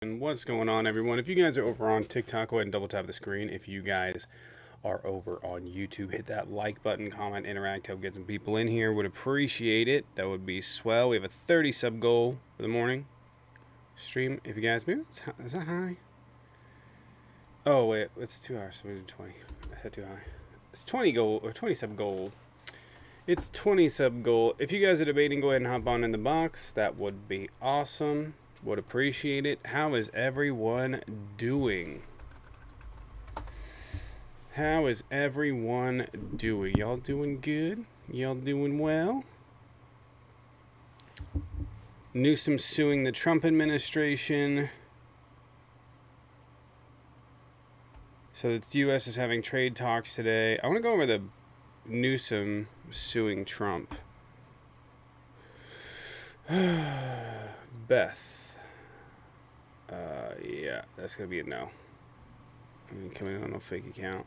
And what's going on, everyone? If you guys are over on TikTok, go ahead and double tap the screen. If you guys are over on YouTube, hit that like button, comment, interact, help get some people in here. Would appreciate it. That would be swell. We have a 30 sub goal for the morning stream. If you guys, maybe is that high? Oh wait, it's 2 hours. So we do 20. I said too high. It's 20 gold or 20 sub gold. It's 20 sub gold. If you guys are debating, go ahead and hop on in the box. That would be awesome. Would appreciate it. How is everyone doing? How is everyone doing? Y'all doing good? Y'all doing well? Newsom suing the Trump administration. So the U.S. is having trade talks today. I want to go over the Newsom suing Trump. Beth. Yeah, that's going to be a no. Coming on a fake account.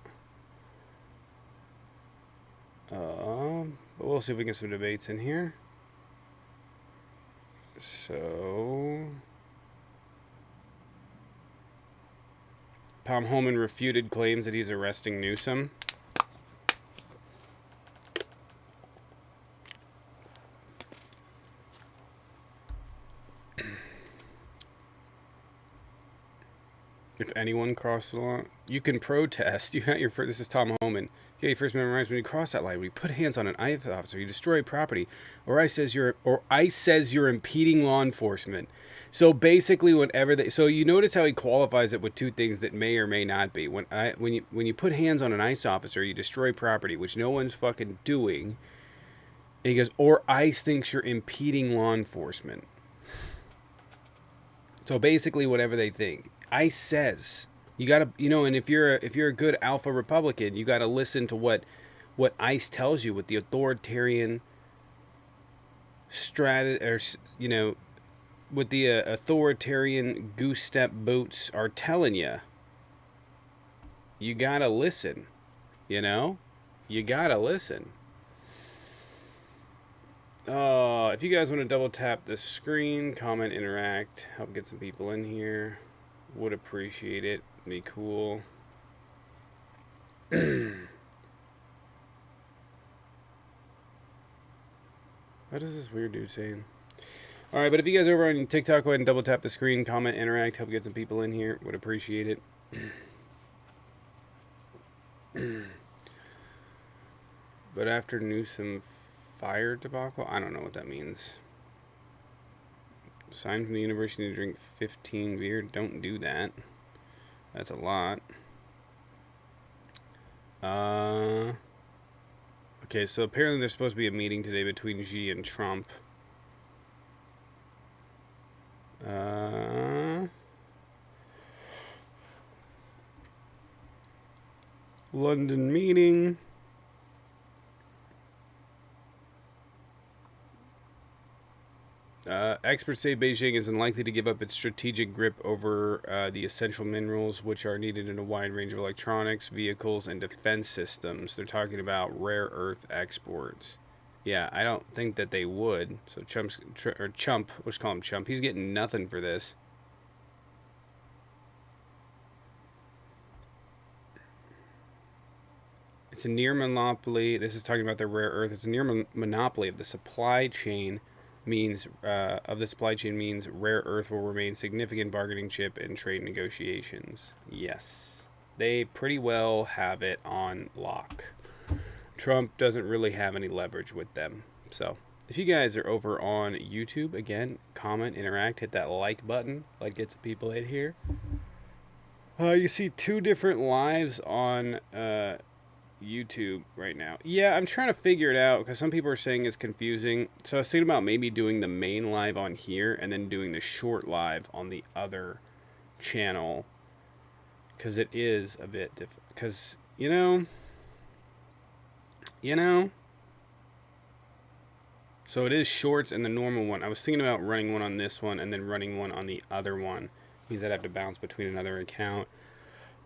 But we'll see if we can get some debates in here. So, Palm Holman refuted claims that he's arresting Newsom. If anyone crosses the line, you can protest. You got your first. This is Tom Homan. Okay, you first memorize when you cross that line. When you put hands on an ICE officer, you destroy property, or ICE says you're impeding law enforcement. So basically, whatever they. So you notice how he qualifies it with two things that may or may not be. When you put hands on an ICE officer, you destroy property, which no one's fucking doing. And he goes, or ICE thinks you're impeding law enforcement. So basically, whatever they think, ICE says you gotta, and if you're a good alpha Republican, you gotta listen to what ICE tells you, what the authoritarian what the authoritarian goose step boots are telling you. You gotta listen. You gotta listen. If you guys want to double tap the screen, comment, interact, help get some people in here, would appreciate it. Be cool. What is this weird dude saying? All right, but if you guys are over on TikTok, go ahead and double tap the screen, comment, interact, help get some people in here. Would appreciate it. But after Newsom fire debacle, I don't know what that means. Signed from the university to drink 15 beer. Don't do that. That's a lot. Okay, so apparently there's supposed to be a meeting today between Xi and Trump. London meeting. Experts say Beijing is unlikely to give up its strategic grip over the essential minerals which are needed in a wide range of electronics, vehicles, and defense systems. They're talking about rare earth exports. Yeah, I don't think that they would. So Chump, let's call him Chump. He's getting nothing for this. It's a near monopoly. This is talking about the rare earth. It's a near monopoly of the supply chain. Means rare earth will remain significant bargaining chip in trade negotiations. Yes, they pretty well have it on lock. Trump doesn't really have any leverage with them. So if you guys are over on YouTube, again, comment, interact, hit that like button. Like, get some people in here. You see 2 different lives on YouTube right now. Yeah, I'm trying to figure it out because some people are saying it's confusing. So I was thinking about maybe doing the main live on here and then doing the short live on the other channel, because it is a bit different. Because you know. So it is shorts and the normal one. I was thinking about running one on this one and then running one on the other one, because I'd have to bounce between another account.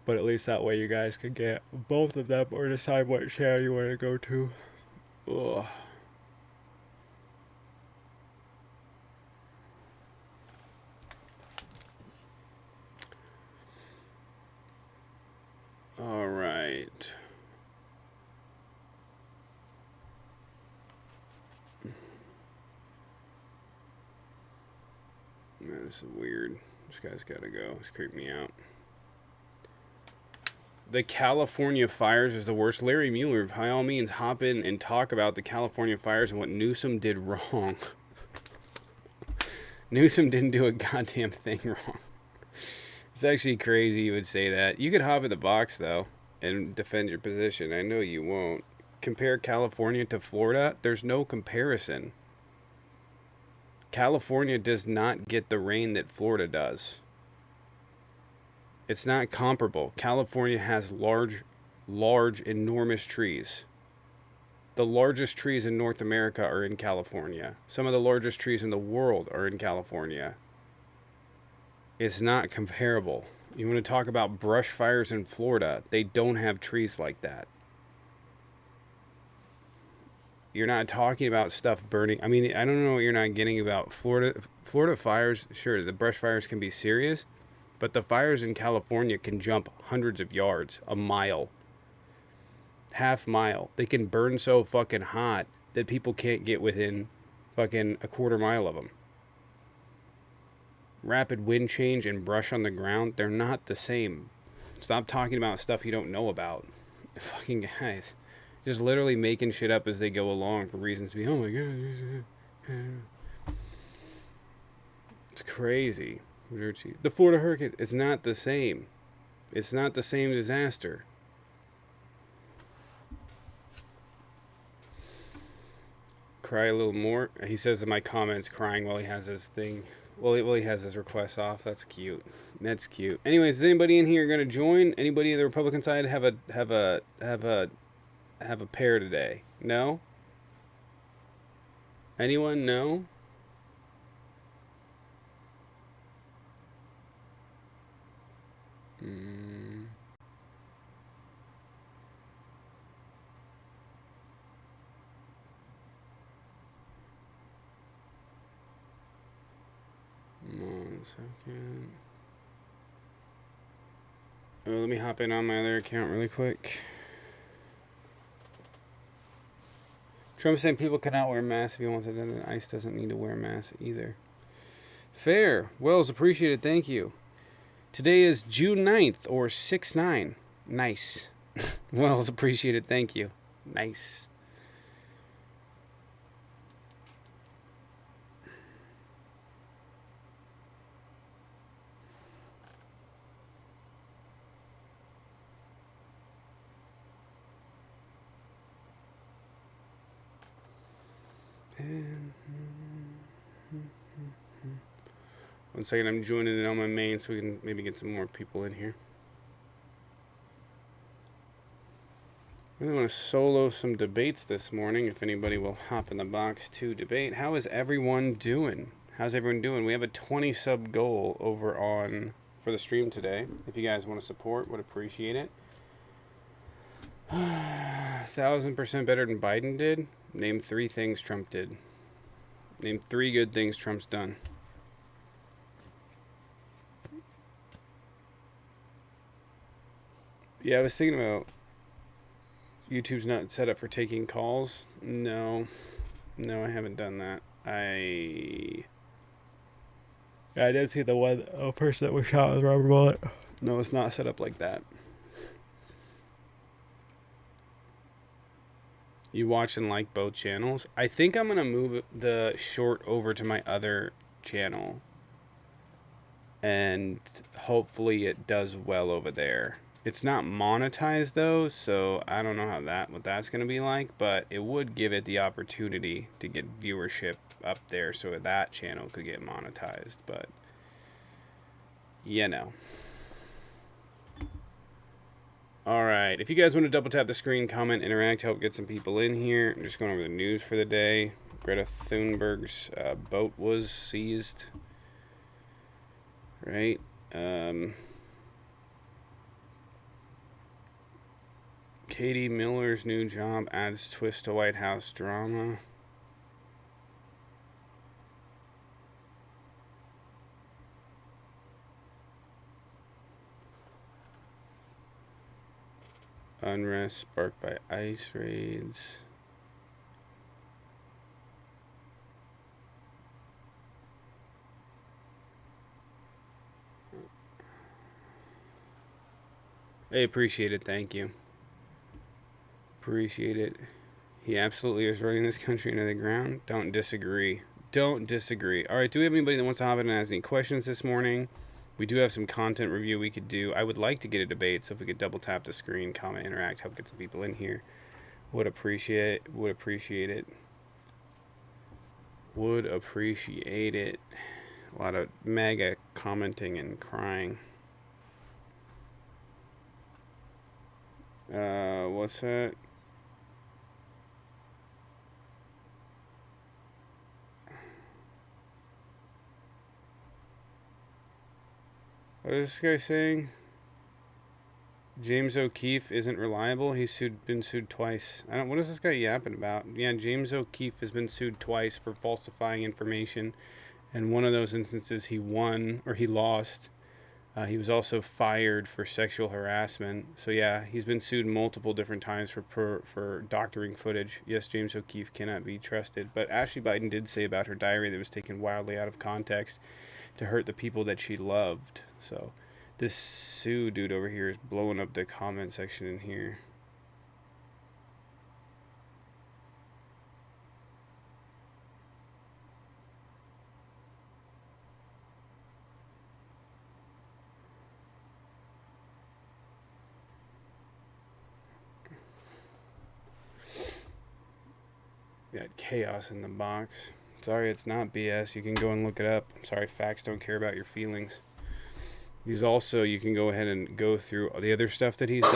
But at least that way you guys can get both of them or decide what channel you want to go to. Ugh. All right. Man, this is weird. This guy's got to go. It's creeping me out. The California fires is the worst. Larry Mueller, by all means, hop in and talk about the California fires and what Newsom did wrong. Newsom didn't do a goddamn thing wrong. It's actually crazy you would say that. You could hop in the box, though, and defend your position. I know you won't. Compare California to Florida? There's no comparison. California does not get the rain that Florida does. It's not comparable. California has large, enormous trees. The largest trees in North America are in California. Some of the largest trees in the world are in California. It's not comparable. You want to talk about brush fires in Florida? They don't have trees like that. You're not talking about stuff burning. I mean, I don't know what you're not getting about Florida. Florida fires, sure, the brush fires can be serious. But the fires in California can jump hundreds of yards, a mile, half mile. They can burn so fucking hot that people can't get within fucking a quarter mile of them. Rapid wind change and brush on the ground, they're not the same. Stop talking about stuff you don't know about. Fucking guys. Just literally making shit up as they go along for reasons to be, oh my god. It's crazy. The Florida hurricane is not the same. It's not the same disaster. Cry a little more. He says in my comments, crying while he has his thing. Well, he has his requests off. That's cute. That's cute. Anyways, is anybody in here going to join? Anybody on the Republican side have a pair today? No. Anyone? No. Mm. One second. Oh, let me hop in on my other account really quick. Trump saying people cannot wear masks if he wants it, then ICE doesn't need to wear masks either. Fair. Wells, appreciated. Thank you. Today is June 9th, or 6/9. Nice. Wells, appreciated. Thank you. Nice. One second, I'm joining it on my main so we can maybe get some more people in here. I really want to solo some debates this morning if anybody will hop in the box to debate. How is everyone doing? How's everyone doing? We have a 20 sub goal over on for the stream today. If you guys want to support, would appreciate it. 1,000% better than Biden did. Name 3 things Trump did. Name 3 good things Trump's done. Yeah, I was thinking about YouTube's not set up for taking calls. No, I haven't done that. I did see the one person that was shot with a rubber bullet. No, it's not set up like that. You watch and like both channels. I think I'm gonna move the short over to my other channel, and hopefully it does well over there. It's not monetized though, so I don't know what that's gonna be like, but it would give it the opportunity to get viewership up there so that channel could get monetized, but you know. Alright, if you guys want to double tap the screen, comment, interact, help get some people in here. I'm just going over the news for the day. Greta Thunberg's boat was seized. Right? Katie Miller's new job adds twist to White House drama. Unrest sparked by ICE raids. I appreciate it. Thank you. Appreciate it. He absolutely is running this country into the ground. Don't disagree. Don't disagree. All right, do we have anybody that wants to hop in and ask any questions this morning? We do have some content review we could do. I would like to get a debate, so if we could double tap the screen, comment, interact, help get some people in here. Would appreciate it. Would appreciate it. Would appreciate it. A lot of MAGA commenting and crying. What's that? What is this guy saying? James O'Keefe isn't reliable. He's been sued twice. What is this guy yapping about? Yeah, James O'Keefe has been sued twice for falsifying information. And one of those instances he won, or he lost. He was also fired for sexual harassment. So yeah, he's been sued multiple different times for doctoring footage. Yes, James O'Keefe cannot be trusted. But Ashley Biden did say about her diary that was taken wildly out of context to hurt the people that she loved. So this Sue dude over here is blowing up the comment section in here. Got chaos in the box. Sorry, it's not BS. You can go and look it up. I'm sorry, facts don't care about your feelings. These also, you can go ahead and go through the other stuff that he's done.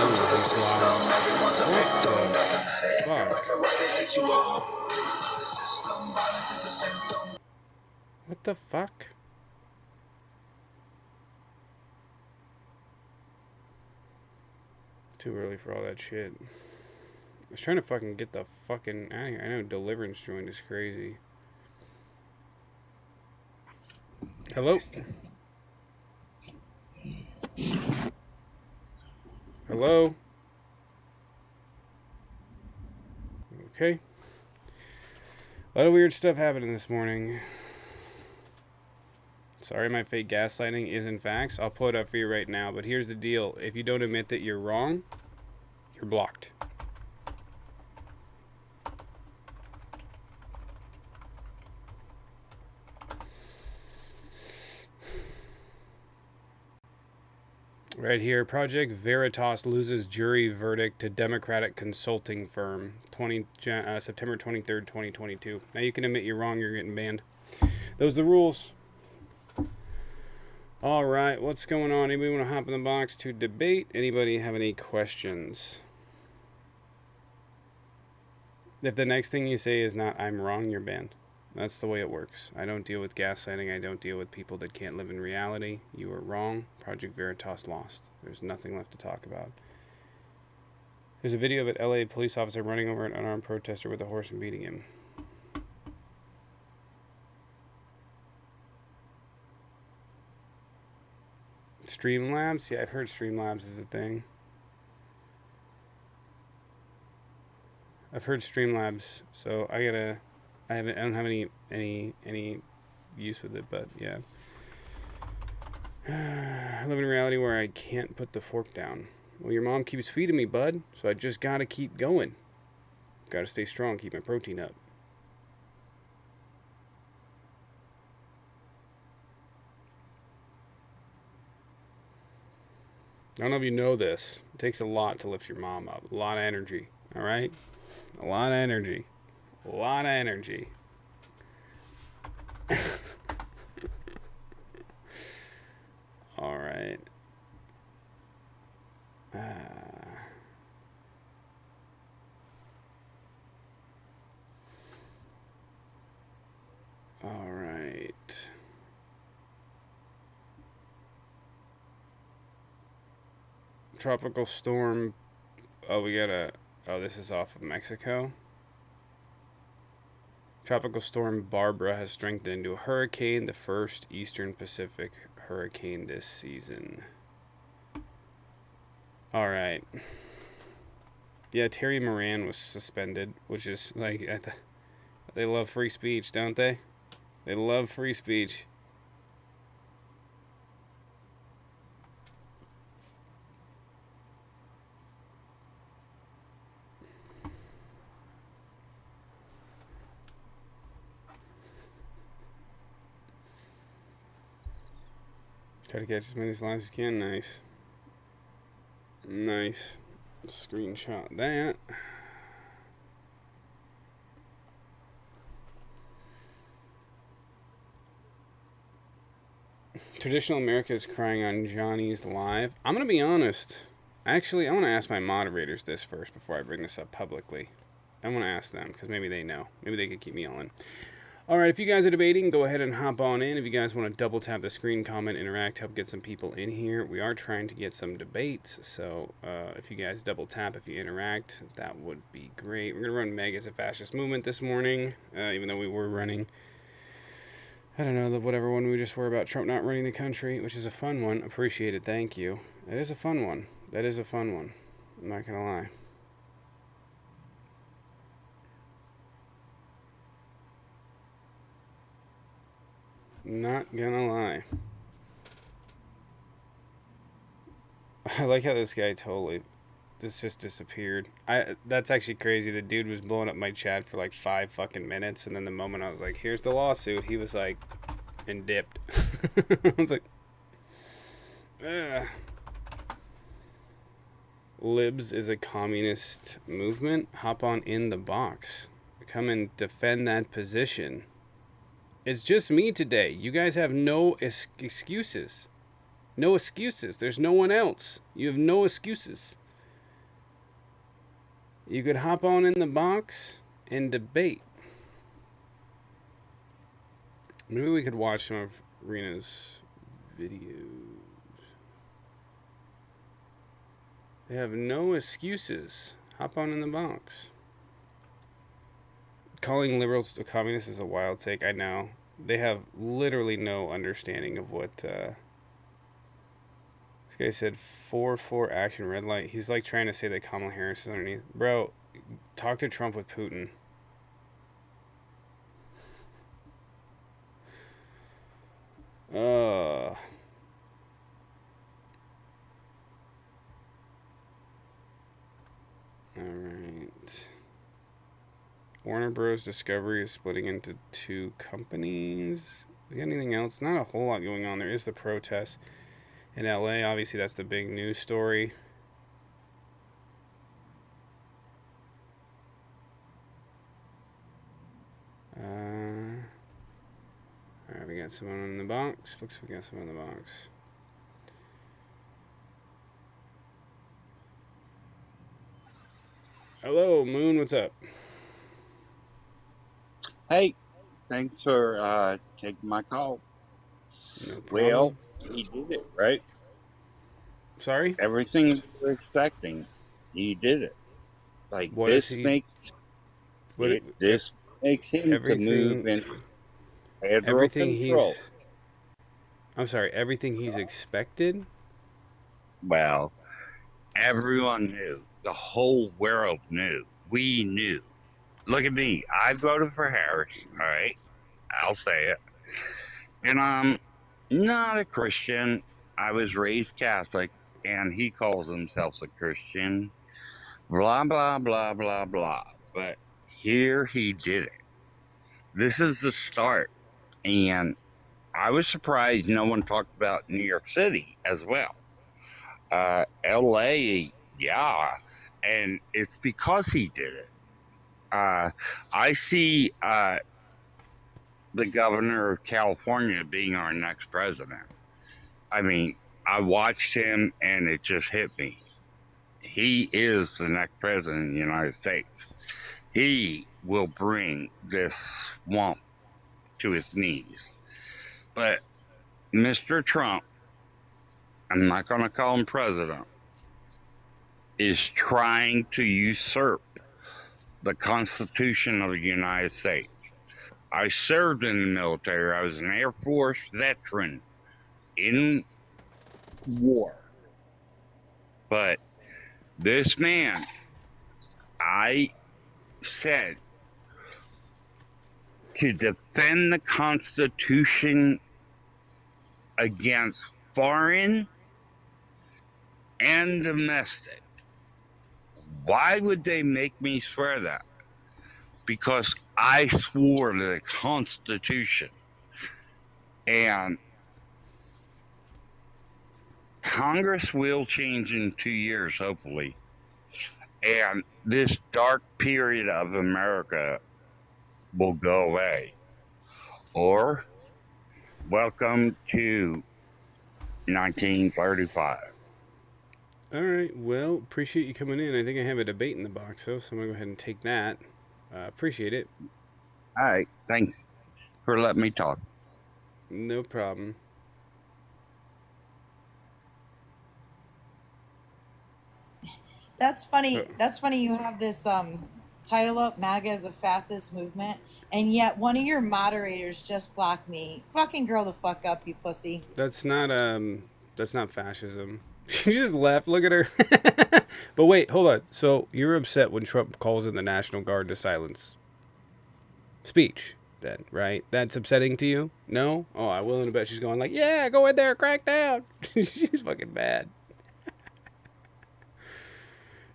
What the fuck? Too early for all that shit. I was trying to fucking get the fucking out of here. I know Deliverance joined is crazy. Hello? Hello? Okay. A lot of weird stuff happening this morning. Sorry, my fake gaslighting isn't facts. I'll pull it up for you right now. But here's the deal. If you don't admit that you're wrong, you're blocked. Right here, Project Veritas loses jury verdict to Democratic consulting firm. September 23rd, 2022. Now you can admit you're wrong, you're getting banned. Those are the rules. All right, what's going on? Anybody want to hop in the box to debate? Anybody have any questions? If the next thing you say is not, I'm wrong, you're banned. That's the way it works. I don't deal with gaslighting. I don't deal with people that can't live in reality. You are wrong. Project Veritas lost. There's nothing left to talk about. There's a video of an LA police officer running over an unarmed protester with a horse and beating him. Streamlabs? Yeah, I've heard Streamlabs is a thing. I've heard Streamlabs, so I don't have any use with it, but yeah. I live in a reality where I can't put the fork down. Well, your mom keeps feeding me, bud, so I just gotta keep going. Gotta stay strong, keep my protein up. I don't know if you know this. It takes a lot to lift your mom up. A lot of energy, all right? A lot of energy. A lot of energy. All right. All right. Tropical storm. Oh, this is off of Mexico. Tropical storm Barbara has strengthened into a hurricane, the first Eastern Pacific hurricane this season. All right. Yeah, Terry Moran was suspended, which is like, they love free speech, don't they? They love free speech. Try to catch as many slides as you can. Nice. Nice. Screenshot that. Traditional America is crying on Johnny's live. I'm going to be honest. Actually, I want to ask my moderators this first before I bring this up publicly. I want to ask them because maybe they know. Maybe they could keep me on. All right, if you guys are debating, go ahead and hop on in. If you guys want to double tap the screen, comment, interact, help get some people in here. We are trying to get some debates, so if you guys double tap, if you interact, that would be great. We're going to run MAGA as a fascist movement this morning, even though we were running, I don't know, whatever one we just were about Trump not running the country, which is a fun one. Appreciate it. Thank you. That is a fun one. That is a fun one. I'm not going to lie. Not gonna lie. I like how this guy totally just disappeared. That's actually crazy. The dude was blowing up my chat for like 5 fucking minutes, and then the moment I was like, here's the lawsuit, he was like, and dipped. I was like, ugh. Libs is a communist movement. Hop on in the box. Come and defend that position. It's just me today. You guys have no excuses. No excuses. There's no one else. You have no excuses. You could hop on in the box and debate. Maybe we could watch some of Rena's videos. They have no excuses. Hop on in the box. Calling liberals to communists is a wild take. I know. They have literally no understanding of what. This guy said 4-4 action red light. He's like trying to say that Kamala Harris is underneath. Bro, talk to Trump with Putin. All right. Warner Bros. Discovery is splitting into 2 companies. We got anything else? Not a whole lot going on. There is the protest in LA. Obviously, that's the big news story. Alright, we got someone in the box. Looks like we got someone in the box. Hello, Moon. What's up? Hey, thanks for taking my call. No problem. Well, he did it, right? Sorry? Everything we were expecting, he did it. Like, What this is he? this makes him to move Everything. into federal Everything control. he's. I'm sorry. Everything he's expected. Well, everyone knew. The whole world knew. We knew. Look at me. I voted for Harris, all right? I'll say it. And I'm not a Christian. I was raised Catholic, and he calls himself a Christian. Blah, blah, blah, blah, blah. But here he did it. This is the start. And I was surprised no one talked about New York City as well. LA, yeah. And it's because he did it. I see the governor of California being our next president. I mean, I watched him and it just hit me. He is the next president of the United States. He will bring this swamp to its knees. But Mr. Trump, I'm not going to call him president, is trying to usurp the Constitution of the United States. I served in the military. I was an Air Force veteran in war. But this man, I said, to defend the Constitution against foreign and domestic. Why would they make me swear that? Because I swore to the Constitution. And Congress will change in 2 years, hopefully. And this dark period of America will go away. Or, welcome to 1935. All right. Well, appreciate you coming in. I think I have a debate in the box, though, so I'm going to go ahead and take that. Appreciate it. All right. Thanks for letting me talk. No problem. That's funny. That's funny. You have this title up, MAGA is a fascist movement, and yet one of your moderators just blocked me. Fucking grow the fuck up, you pussy. That's not fascism. She just left. Look at her. But wait, hold on. So you're upset when Trump calls in the National Guard to silence speech, then, right? That's upsetting to you? No? Oh, I'm willing to bet she's going like, yeah, go in there, crack down. She's fucking mad.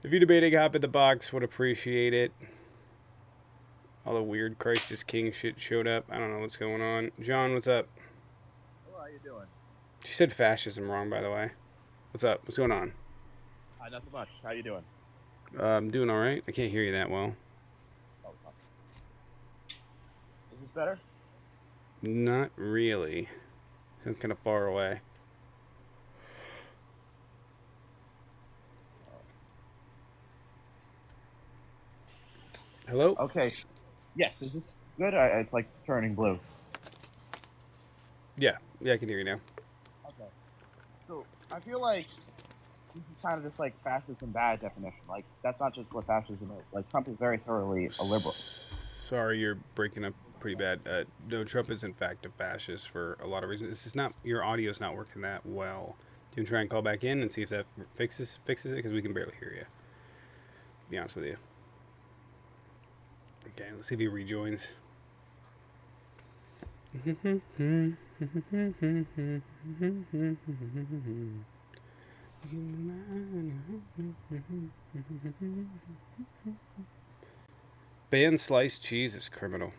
If you're debating, hop in the box. Would appreciate it. All the weird Christ is King shit showed up. I don't know what's going on. John, what's up? Hello, how you doing? She said fascism wrong, by the way. What's up? What's going on? Nothing much. How you doing? I'm doing all right. I can't hear you that well. Oh, is this better? Not really. Sounds kind of far away. Hello? Okay. Yes, is this good? It's like turning blue. Yeah, I can hear you now. Okay. So I feel like this is kind of just like fascist and bad definition. Like that's not just what fascism is. Like Trump is very thoroughly a liberal. Sorry, you're breaking up pretty bad. No, Trump is in fact a fascist for a lot of reasons. This is not, your audio is not working that well. You can try and call back in and see if that fixes it, because we can barely hear you. To be honest with you. Okay, let's see if he rejoins. Ban sliced cheese is criminal.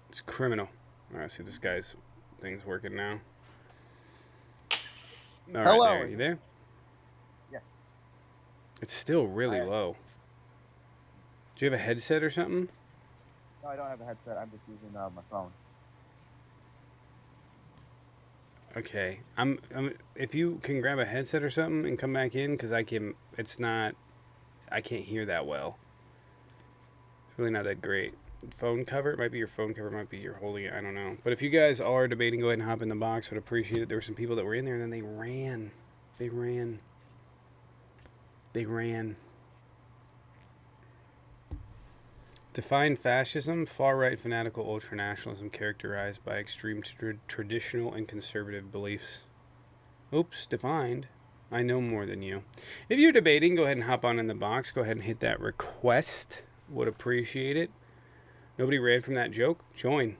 It's criminal. Alright, see this guy's thing's working now. Alright, Hello. there. You there? Yes. It's still really low. Do you have a headset or something? No, I don't have a headset. I'm just using my phone. Okay. I'm if you can grab a headset or something and come back in, because I can't hear that well. It's really not that great. Phone cover, it might be your phone cover, it might be you're holding it, I don't know. But if you guys are debating, go ahead and hop in the box. Would appreciate it. There were some people that were in there and then they ran. Define fascism: far-right fanatical ultranationalism characterized by extreme traditional and conservative beliefs. Oops, defined. I know more than you. If you're debating, go ahead and hop on in the box. Go ahead and hit that request. Would appreciate it. Nobody ran from that joke? Join.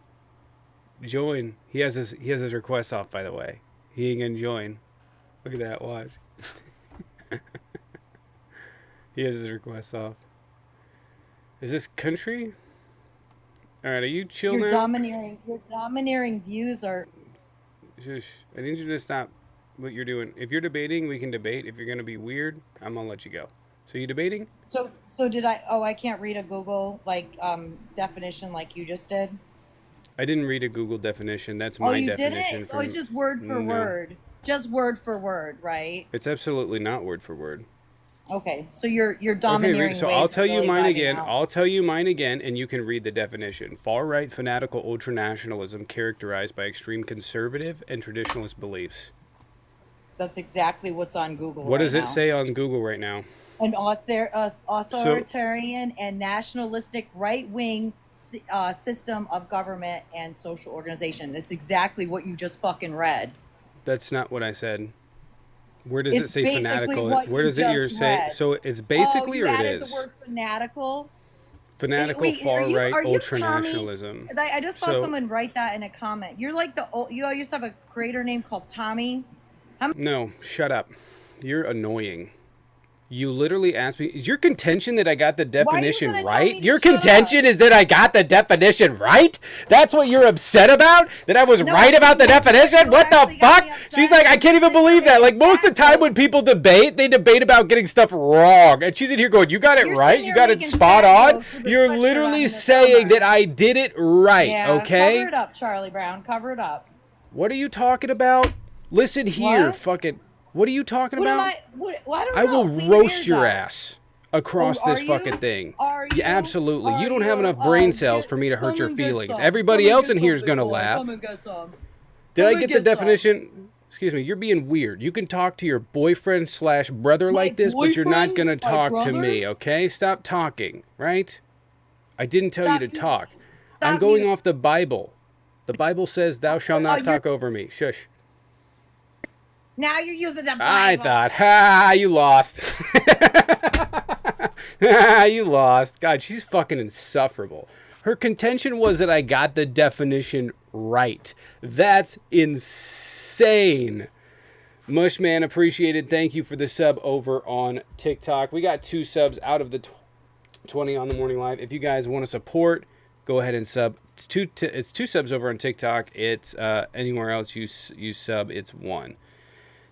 He has his request off, by the way. He ain't gonna join. Look at that, watch. He has his request off. Is this country? Alright, are you chill now? Your domineering views are... Shush. I need you to stop what you're doing. If you're debating, we can debate. If you're going to be weird, I'm going to let you go. So you debating? So did I... Oh, I can't read a Google, definition like you just did? I didn't read a Google definition. That's my definition. Didn't? It's just word for word. Just word for word, right? It's absolutely not word for word. Okay, so you're domineering. Okay, so ways I'll tell you really mine again. out. I'll tell you mine again, and you can read the definition. Far-right fanatical ultranationalism characterized by extreme conservative and traditionalist beliefs. That's exactly what's on Google. What does it say on Google right now? An authoritarian and nationalistic right-wing system of government and social organization. That's exactly what you just fucking read. That's not what I said. Where does it say fanatical? Where does it say? So it's basically, or it added is? The word fanatical. Fanatical far-right ultranationalism. I just saw someone write that in a comment. You're like you used to have a creator name called Tommy. No, shut up. You're annoying. You literally asked me, is your contention that I got the definition right? Your contention is that I got the definition right? That's what you're upset about? That I was right about the definition? What the fuck? She's like, I can't even believe that. Like, most of the time when people debate, they debate about getting stuff wrong. And she's in here going, you got it right? You got it spot on? You're literally saying that I did it right, okay? Cover it up, Charlie Brown. Cover it up. What are you talking about? Listen here, fucking... What are you talking about? I don't know. I will roast your ass across this fucking thing. Yeah, absolutely. You don't have enough brain cells for me to hurt your feelings. Everybody else in here is going to laugh. Did I get the definition? Excuse me, you're being weird. You can talk to your boyfriend / brother like this, but you're not going to talk to me, okay? Stop talking, right? I didn't tell you to talk. I'm going off the Bible. The Bible says, thou shalt not talk over me. Shush. Now you're using the Bible. I thought, you lost. You lost. God, she's fucking insufferable. Her contention was that I got the definition right. That's insane. Mushman, appreciated. Thank you for the sub over on TikTok. We got 2 subs out of the 20 on the morning live. If you guys want to support, go ahead and sub. It's 2 subs over on TikTok. It's anywhere else you sub, it's 1.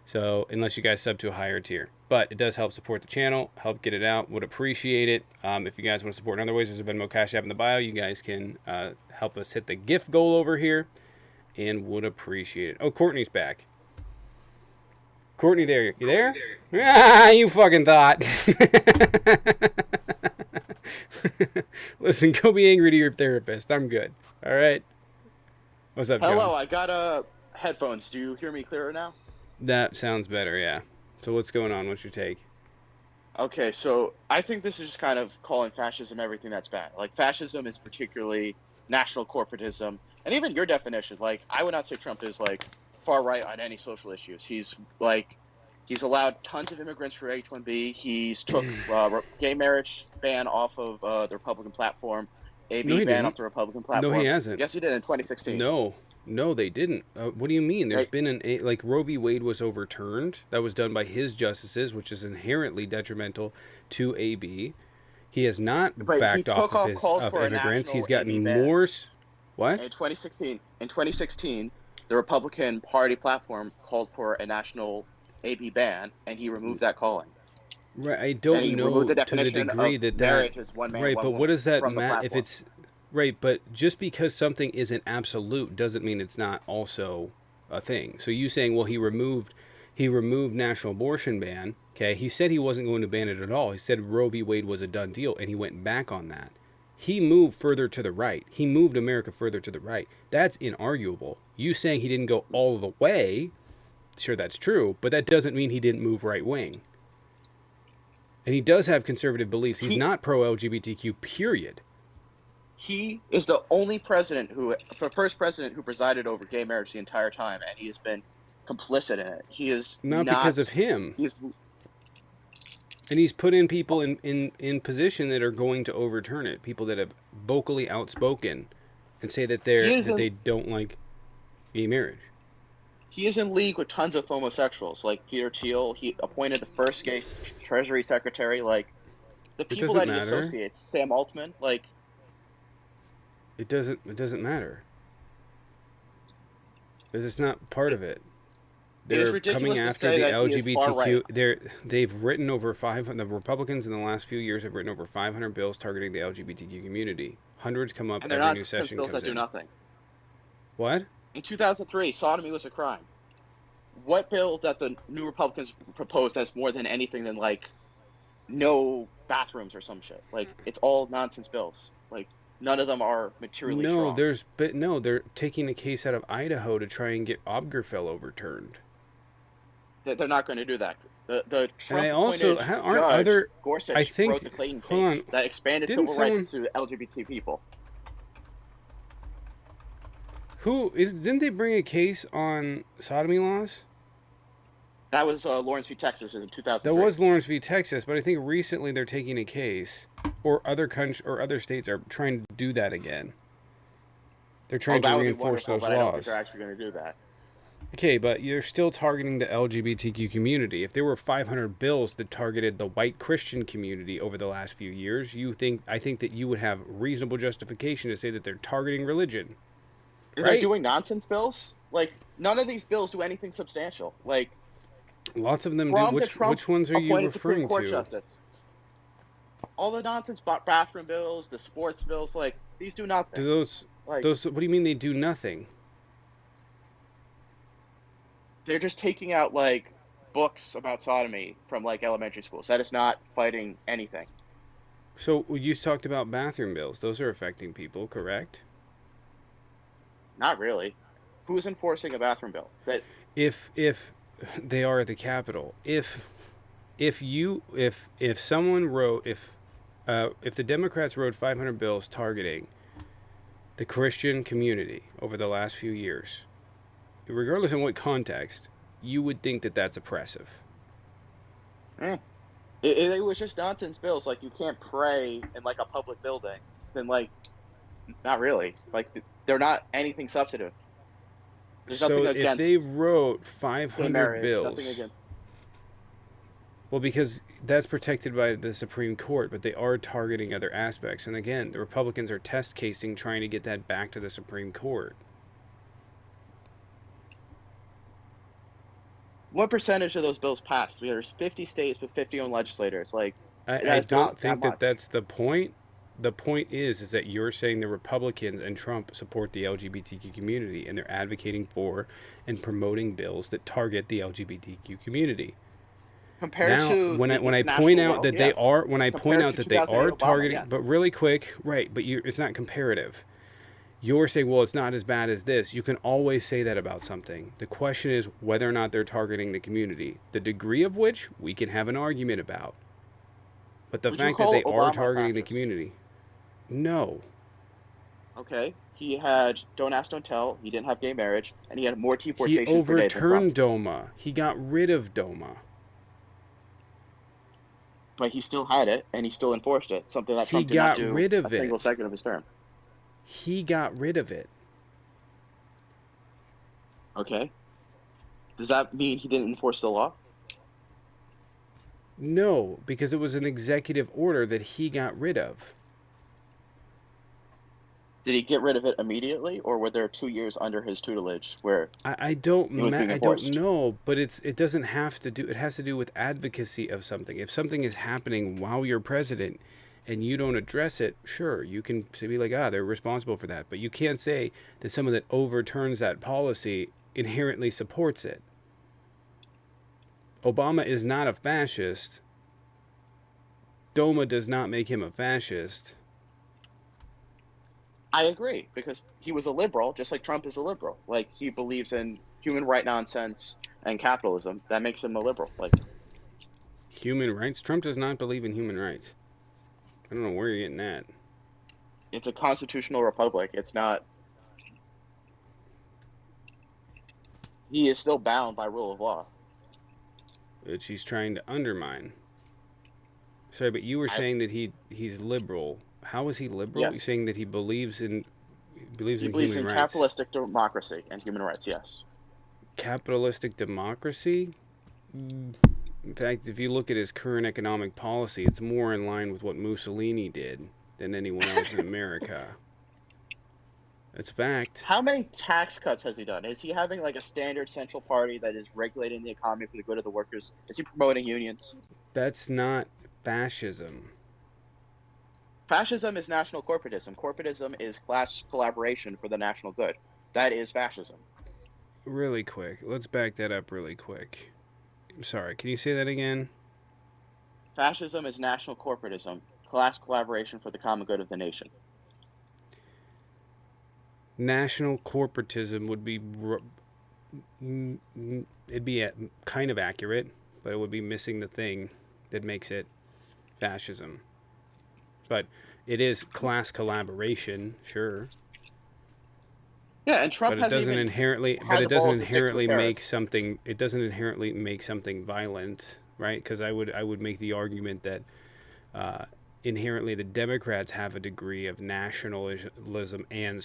So unless you guys sub to a higher tier, but it does help support the channel, help get it out. Would appreciate it. If you guys want to support in other ways, there's a Venmo Cash App in the bio. You guys can help us hit the gift goal over here, and would appreciate it. Oh, Courtney's back. Courtney, there. You there? Ah, you fucking thought. Listen, go be angry to your therapist. I'm good. All right. What's up, Hello, John? I got headphones. Do you hear me clearer now? That sounds better, yeah. So what's going on? What's your take? Okay, so I think this is just kind of calling fascism everything that's bad. Like, fascism is particularly national corporatism, and even your definition. Like, I would not say Trump is like far right on any social issues. He's allowed tons of immigrants for H-1B. He's took gay marriage ban off of the Republican platform, AB No, he ban didn't. off the Republican platform. No, he hasn't. Yes, he did in 2016. No, they didn't. What do you mean? There's Right. been like Roe v. Wade was overturned. That was done by his justices, which is inherently detrimental to AB. He has not But he backed took off off of calls for a immigrants. He's national gotten AB ban. more. What? In 2016, the Republican Party platform called for a national AB ban, and he removed that calling. Right. I And don't he know removed the to the definition degree of that marriage as one man, right. one But woman what does that from the matter if platform. it's right? But just because something isn't absolute doesn't mean it's not also a thing. So you saying, well, he removed national abortion ban. Okay, he said he wasn't going to ban it at all. He said Roe v. Wade was a done deal, and he went back on that. He moved further to the right. He moved America further to the right. That's inarguable. You saying he didn't go all the way, sure, that's true, but that doesn't mean he didn't move right wing. And he does have conservative beliefs. He's not pro-LGBTQ, period. He is the only first president who presided over gay marriage the entire time, and he has been complicit in it. He is Not because of him. And he's put in people in position that are going to overturn it. People that have vocally outspoken and say that they don't like gay marriage. He is in league with tons of homosexuals, like Peter Thiel. He appointed the first gay Treasury Secretary. Like, the people that he associates, Sam Altman, like... It doesn't matter. Because it's not part of it. They're coming after the LGBTQ. They've written over 500. The Republicans in the last few years have written over 500 bills targeting the LGBTQ community. Hundreds come up every new session bills comes that do in. nothing. What? In 2003, sodomy was a crime. What bill that the new Republicans proposed has more than anything than like no bathrooms or some shit? Like, it's all nonsense bills. Like, none of them are materially strong. They're taking a case out of Idaho to try and get Obergefell overturned. They're not going to do that. The Trump Gorsuch wrote the Clayton case that expanded civil rights to LGBT people. Didn't they bring a case on sodomy laws? That was Lawrence v. Texas in 2003. That was Lawrence v. Texas, but I think recently they're taking a case, or other states are trying to do that again. They're trying to reinforce those laws. I don't think they're actually going to do that. Okay, but you're still targeting the LGBTQ community. If there were 500 bills that targeted the white Christian community over the last few years, I think that you would have reasonable justification to say that they're targeting religion. Right? They're doing nonsense bills. Like, none of these bills do anything substantial. Like, lots of them do. Which ones are you referring to? Justice. All the nonsense bathroom bills, the sports bills, like, these do nothing. Those. What do you mean they do nothing? They're just taking out, like, books about sodomy from, like, elementary schools. That is not fighting anything. So you talked about bathroom bills. Those are affecting people, correct? Not really. Who's enforcing a bathroom bill? If they are at the Capitol, if someone wrote, if the Democrats wrote 500 bills targeting the Christian community over the last few years, regardless of what context, you would think that that's oppressive. It was just nonsense bills. Like, you can't pray in, like, a public building. Then, like, not really. Like, they're not anything substantive. There's so if they wrote 500 bills, well, because that's protected by the Supreme Court, but they are targeting other aspects. And again, the Republicans are test casing, trying to get that back to the Supreme Court. what percentage of those bills passed? There's 50 states with 50 own legislators. Like, that I is don't not that think that much. that's the point. The point is that you're saying the Republicans and Trump support the LGBTQ community, and they're advocating for and promoting bills that target the LGBTQ community. Compared Now, to the when I point international out world, that they yes. are, when I point Compared out to that they 2008 are Obama, targeting, but yes. really quick, right? But it's not comparative. You're saying, well, it's not as bad as this. You can always say that about something. The question is whether or not they're targeting the community, the degree of which we can have an argument about. But the Would you fact that call they are Obama a targeting the fascist? community, no. Okay. He had Don't Ask, Don't Tell. He didn't have gay marriage, and he had more He deportations per day than Trump. overturned DOMA. He got rid of DOMA. But he still had it, and he still enforced it. Something that He Trump did not got do rid a of single it. second of his term. He got rid of it. Okay. Does that mean he didn't enforce the law? No, because it was an executive order that he got rid of. Did he get rid of it immediately, or were there 2 years under his tutelage where I don't it was being I don't enforced? know, but it doesn't have to do, it has to do with advocacy of something. If something is happening while you're president and you don't address it, sure, you can be like, they're responsible for that, but you can't say that someone that overturns that policy inherently supports it. Obama is not a fascist. DOMA does not make him a fascist. I agree, because he was a liberal, just like Trump is a liberal. Like, he believes in human right nonsense and capitalism. That makes him a liberal. Like, Human rights? Trump does not believe in human rights. I don't know where you're getting that. it's a constitutional republic. It's not. He is still bound by rule of law. Which he's trying to undermine. Sorry, but you were saying that he's liberal. How is he liberal? Yes. You're saying that he believes in He believes in human rights. capitalistic democracy and human rights. Yes. Capitalistic democracy? In fact, if you look at his current economic policy, it's more in line with what Mussolini did than anyone else in America. It's a fact. How many tax cuts has he done? Is he having like a standard central party that is regulating the economy for the good of the workers? Is he promoting unions? That's not fascism. Fascism is national corporatism. Corporatism is class collaboration for the national good. That is fascism. Really quick. Let's back that up really quick. I'm sorry. Can you say that again? Fascism is national corporatism, class collaboration for the common good of the nation. National corporatism would be it'd be kind of accurate, but it would be missing the thing that makes it fascism. But it is class collaboration, sure. Yeah, and Trump But it hasn't doesn't even inherently had but the it doesn't balls to stick to inherently make tariffs. something it doesn't inherently make something violent, right? Because I would make the argument that inherently the Democrats have a degree of nationalism and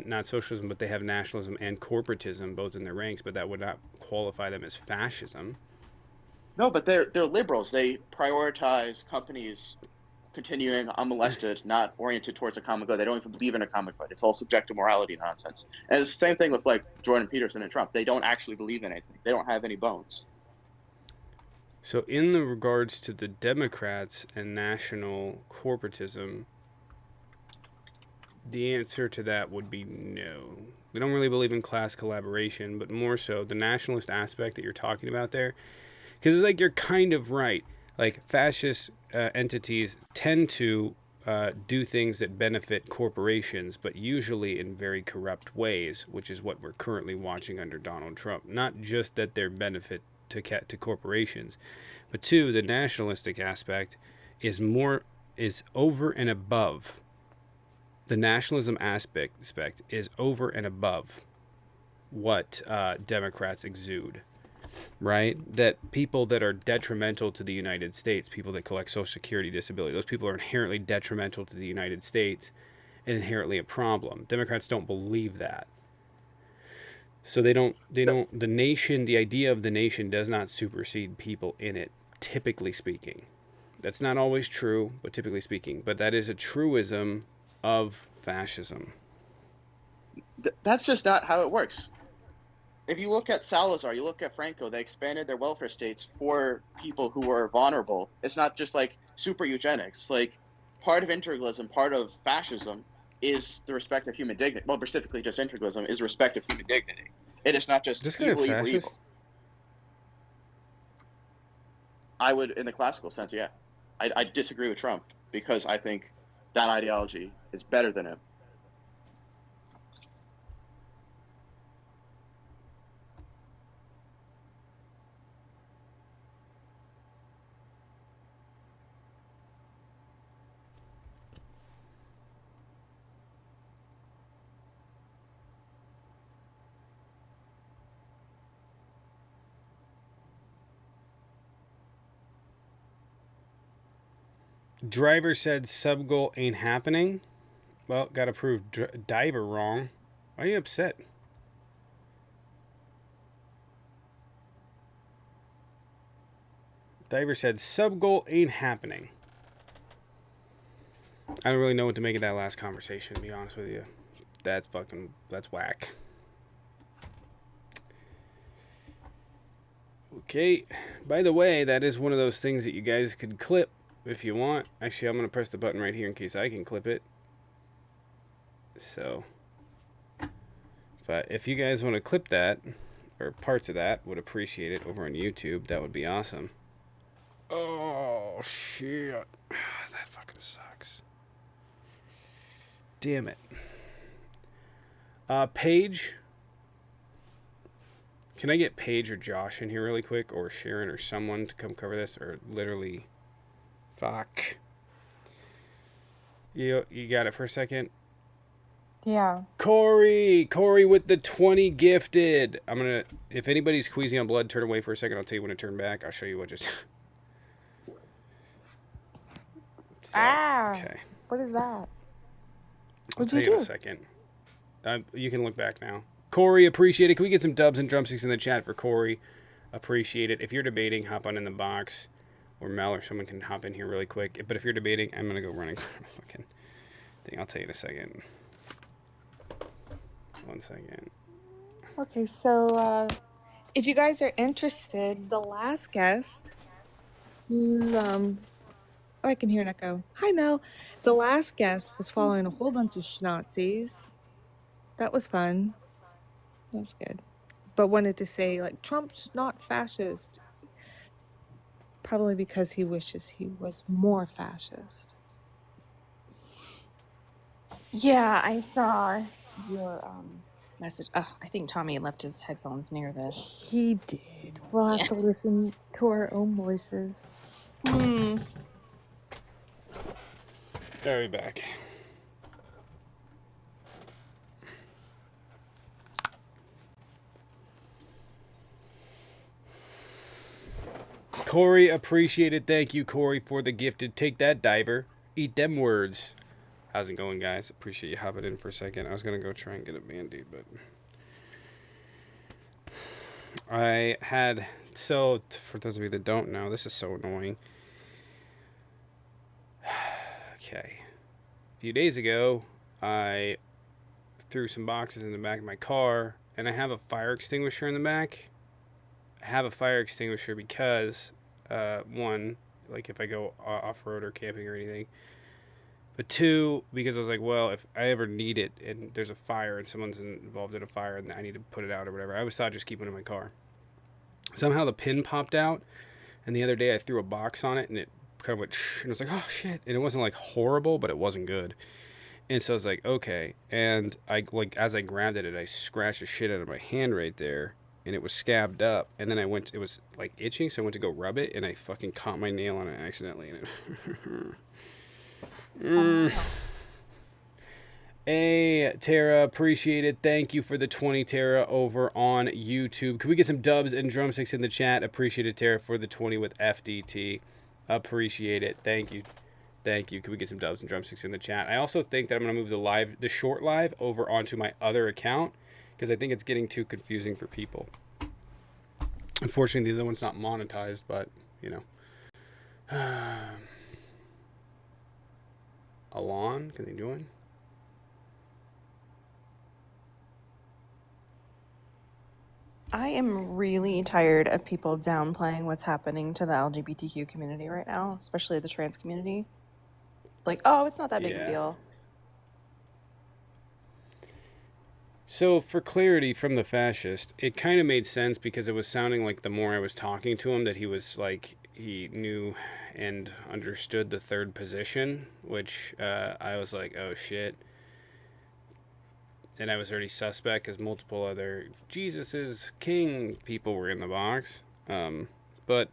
not socialism, but they have nationalism and corporatism both in their ranks, but that would not qualify them as fascism. No, but they're liberals. They prioritize companies continuing unmolested, not oriented towards a common good. They don't even believe in a common good. It's all subjective morality nonsense. And it's the same thing with like Jordan Peterson and Trump. They don't actually believe in anything. They don't have any bones. So in the regards to the Democrats and national corporatism, the answer to that would be no. They don't really believe in class collaboration, but more so the nationalist aspect that you're talking about there. Because it's like you're kind of right. Like fascist entities tend to do things that benefit corporations, but usually in very corrupt ways, which is what we're currently watching under Donald Trump. Not just that they're benefit to corporations, but two, the nationalistic aspect is over and above. The nationalism aspect is over and above what Democrats exude. Right? That people that are detrimental to the United States, people that collect Social Security, disability, those people are inherently detrimental to the United States and inherently a problem. Democrats don't believe that. So the idea of the nation does not supersede people in it, typically speaking. That's not always true, but typically speaking. But that is a truism of fascism. That's just not how it works. if you look at Salazar, you look at Franco, they expanded their welfare states for people who were vulnerable. It's not just like super eugenics. Like, part of integralism, part of fascism is the respect of human dignity. Well, specifically just integralism is respect of human dignity. It is not just This guy a evil, evil, fascist? evil. I would, in the classical sense, yeah. I disagree with Trump because I think that ideology is better than him. Driver said sub goal ain't happening. Well, got to prove Diver wrong. Why are you upset? Diver said sub goal ain't happening. I don't really know what to make of that last conversation, to be honest with you. That's whack. Okay, by the way, that is one of those things that you guys could clip if you want. Actually, I'm going to press the button right here in case I can clip it. So, but if you guys want to clip that, or parts of that, would appreciate it over on YouTube. That would be awesome. Oh, shit. That fucking sucks. Damn it. Paige. Can I get Paige or Josh in here really quick, or Sharon or someone to come cover this, or literally, fuck. You got it for a second? Yeah. Corey with the 20 gifted. I'm gonna, if anybody's queasy on blood, turn away for a second. I'll tell you when to turn back. I'll show you what just. So, okay. What is that? I'll What'd tell you you in do? a second. You can look back now. Corey, appreciate it. Can we get some dubs and drumsticks in the chat for Corey? Appreciate it. If you're debating, hop on in the box. Or Mel or someone can hop in here really quick. But if you're debating, I'm going to go running fucking thing. I'll tell you in a second. 1 second. Okay, so if you guys are interested, the last guest, oh, I can hear an echo. Hi, Mel. The last guest was following a whole bunch of schnazis. That was fun. That was good. But wanted to say, like, Trump's not fascist. Probably because he wishes he was more fascist. Yeah, I saw your message. I think Tommy left his headphones near the. He did. We'll have to listen to our own voices. Hmm. There we back. Corey, appreciate it. Thank you, Corey, for the gifted. Take that, Diver. Eat them words. How's it going, guys? Appreciate you hopping in for a second. I was going to go try and get a Band-Aid, but I had... So, for those of you that don't know, this is so annoying. Okay. A few days ago, I threw some boxes in the back of my car, and I have a fire extinguisher in the back. I have a fire extinguisher because, one, like if I go off-road or camping or anything, but two, because I was like, well, if I ever need it and there's a fire and someone's involved in a fire and I need to put it out or whatever, I always thought I'd just keep it in my car. Somehow the pin popped out, and the other day I threw a box on it and it kind of went shh, and I was like, oh shit, and it wasn't like horrible, but it wasn't good. And so I was like, okay, and I, like, as I grabbed it, I scratched the shit out of my hand right there, and it was scabbed up, and then it was like itching, so I went to go rub it, and I fucking caught my nail on it accidentally, and it Hey, Tara, appreciate it. Thank you for the 20, Tara, over on YouTube. Can we get some dubs and drumsticks in the chat? Appreciate it, Tara, for the 20 with FDT. Appreciate it. Thank you. Thank you. Can we get some dubs and drumsticks in the chat? I also think that I'm going to move the short live over onto my other account because I think it's getting too confusing for people. Unfortunately, the other one's not monetized, but, you know. Alon, can they join? I am really tired of people downplaying what's happening to the LGBTQ community right now, especially the trans community. Like, oh, it's not that big of a Yeah. deal. So, for clarity from the fascist, it kind of made sense because it was sounding like the more I was talking to him that he was like, he knew and understood the third position, which I was like, oh shit. And I was already suspect because multiple other Jesus is king people were in the box. But